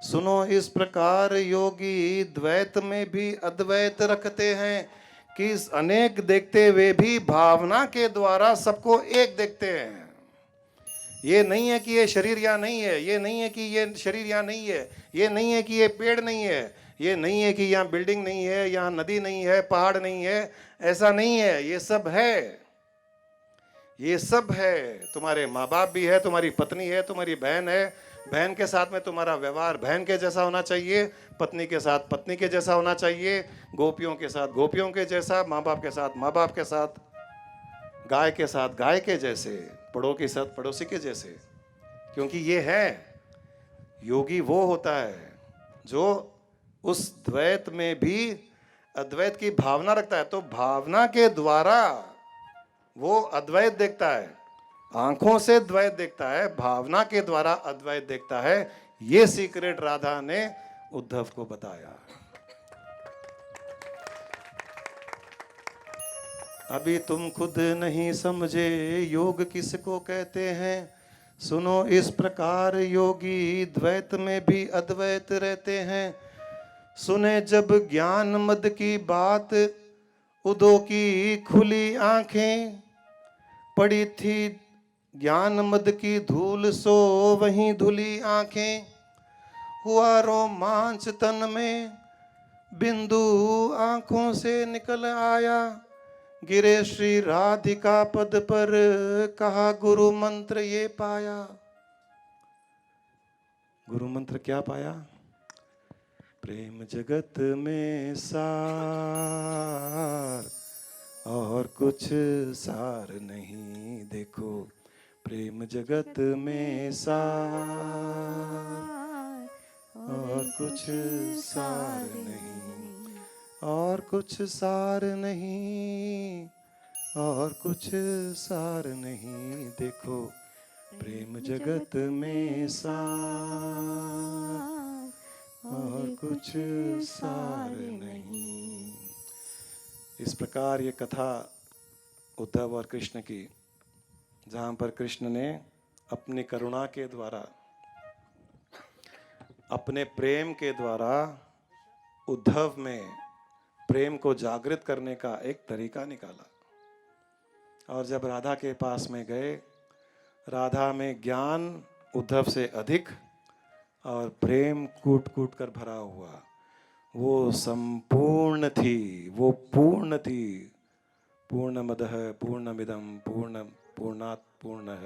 सुनो इस प्रकार योगी द्वैत में भी अद्वैत रखते हैं कि इस अनेक देखते हुए भी भावना के द्वारा सबको एक देखते हैं। ये नहीं है कि ये शरीर या नहीं है, ये नहीं है कि ये शरीर या नहीं है, ये नहीं है कि ये पेड़ नहीं है, ये नहीं है कि यहाँ बिल्डिंग नहीं है, यहाँ नदी नहीं है, पहाड़ नहीं है, ऐसा नहीं है। ये सब है, ये सब है। तुम्हारे माँ बाप भी है, तुम्हारी पत्नी है, तुम्हारी बहन है, बहन के साथ में तुम्हारा व्यवहार बहन के जैसा होना चाहिए, पत्नी के साथ पत्नी के जैसा होना चाहिए, गोपियों के साथ गोपियों के जैसा, माँ बाप के साथ माँ बाप के साथ, गाय के साथ गाय के जैसे, पड़ोसी के साथ पड़ोसी के जैसे। क्योंकि ये है, योगी वो होता है जो उस द्वैत में भी अद्वैत की भावना रखता है। तो भावना के द्वारा वो अद्वैत देखता है, आंखों से द्वैत देखता है, भावना के द्वारा अद्वैत देखता है। ये सीक्रेट राधा ने उद्धव को बताया। अभी तुम खुद नहीं समझे योग किसको कहते हैं। सुनो इस प्रकार योगी द्वैत में भी अद्वैत रहते हैं। सुने जब ज्ञान मद की बात, उदो की खुली आंखें, पड़ी थी ज्ञान मद की धूल सो वहीं धुली आंखें। हुआ रोमांच तन में, बिंदु आंखों से निकल आया, गिरे श्री राधिका पद पर, कहा गुरु मंत्र ये पाया। गुरु मंत्र क्या पाया? प्रेम जगत में सार और कुछ सार नहीं, देखो प्रेम जगत में सार और कुछ सार नहीं, और कुछ सार नहीं, और कुछ सार नहीं, देखो प्रेम जगत में सार और कुछ सार नहीं। इस प्रकार ये कथा उद्धव और कृष्ण की, जहाँ पर कृष्ण ने अपनी करुणा के द्वारा अपने प्रेम के द्वारा उद्धव में प्रेम को जागृत करने का एक तरीका निकाला। और जब राधा के पास में गए, राधा में ज्ञान उद्धव से अधिक और प्रेम कूट कूट कर भरा हुआ, वो संपूर्ण थी, वो पूर्ण थी। पूर्णमदः पूर्णमिदं पूर्णात् पूर्णः।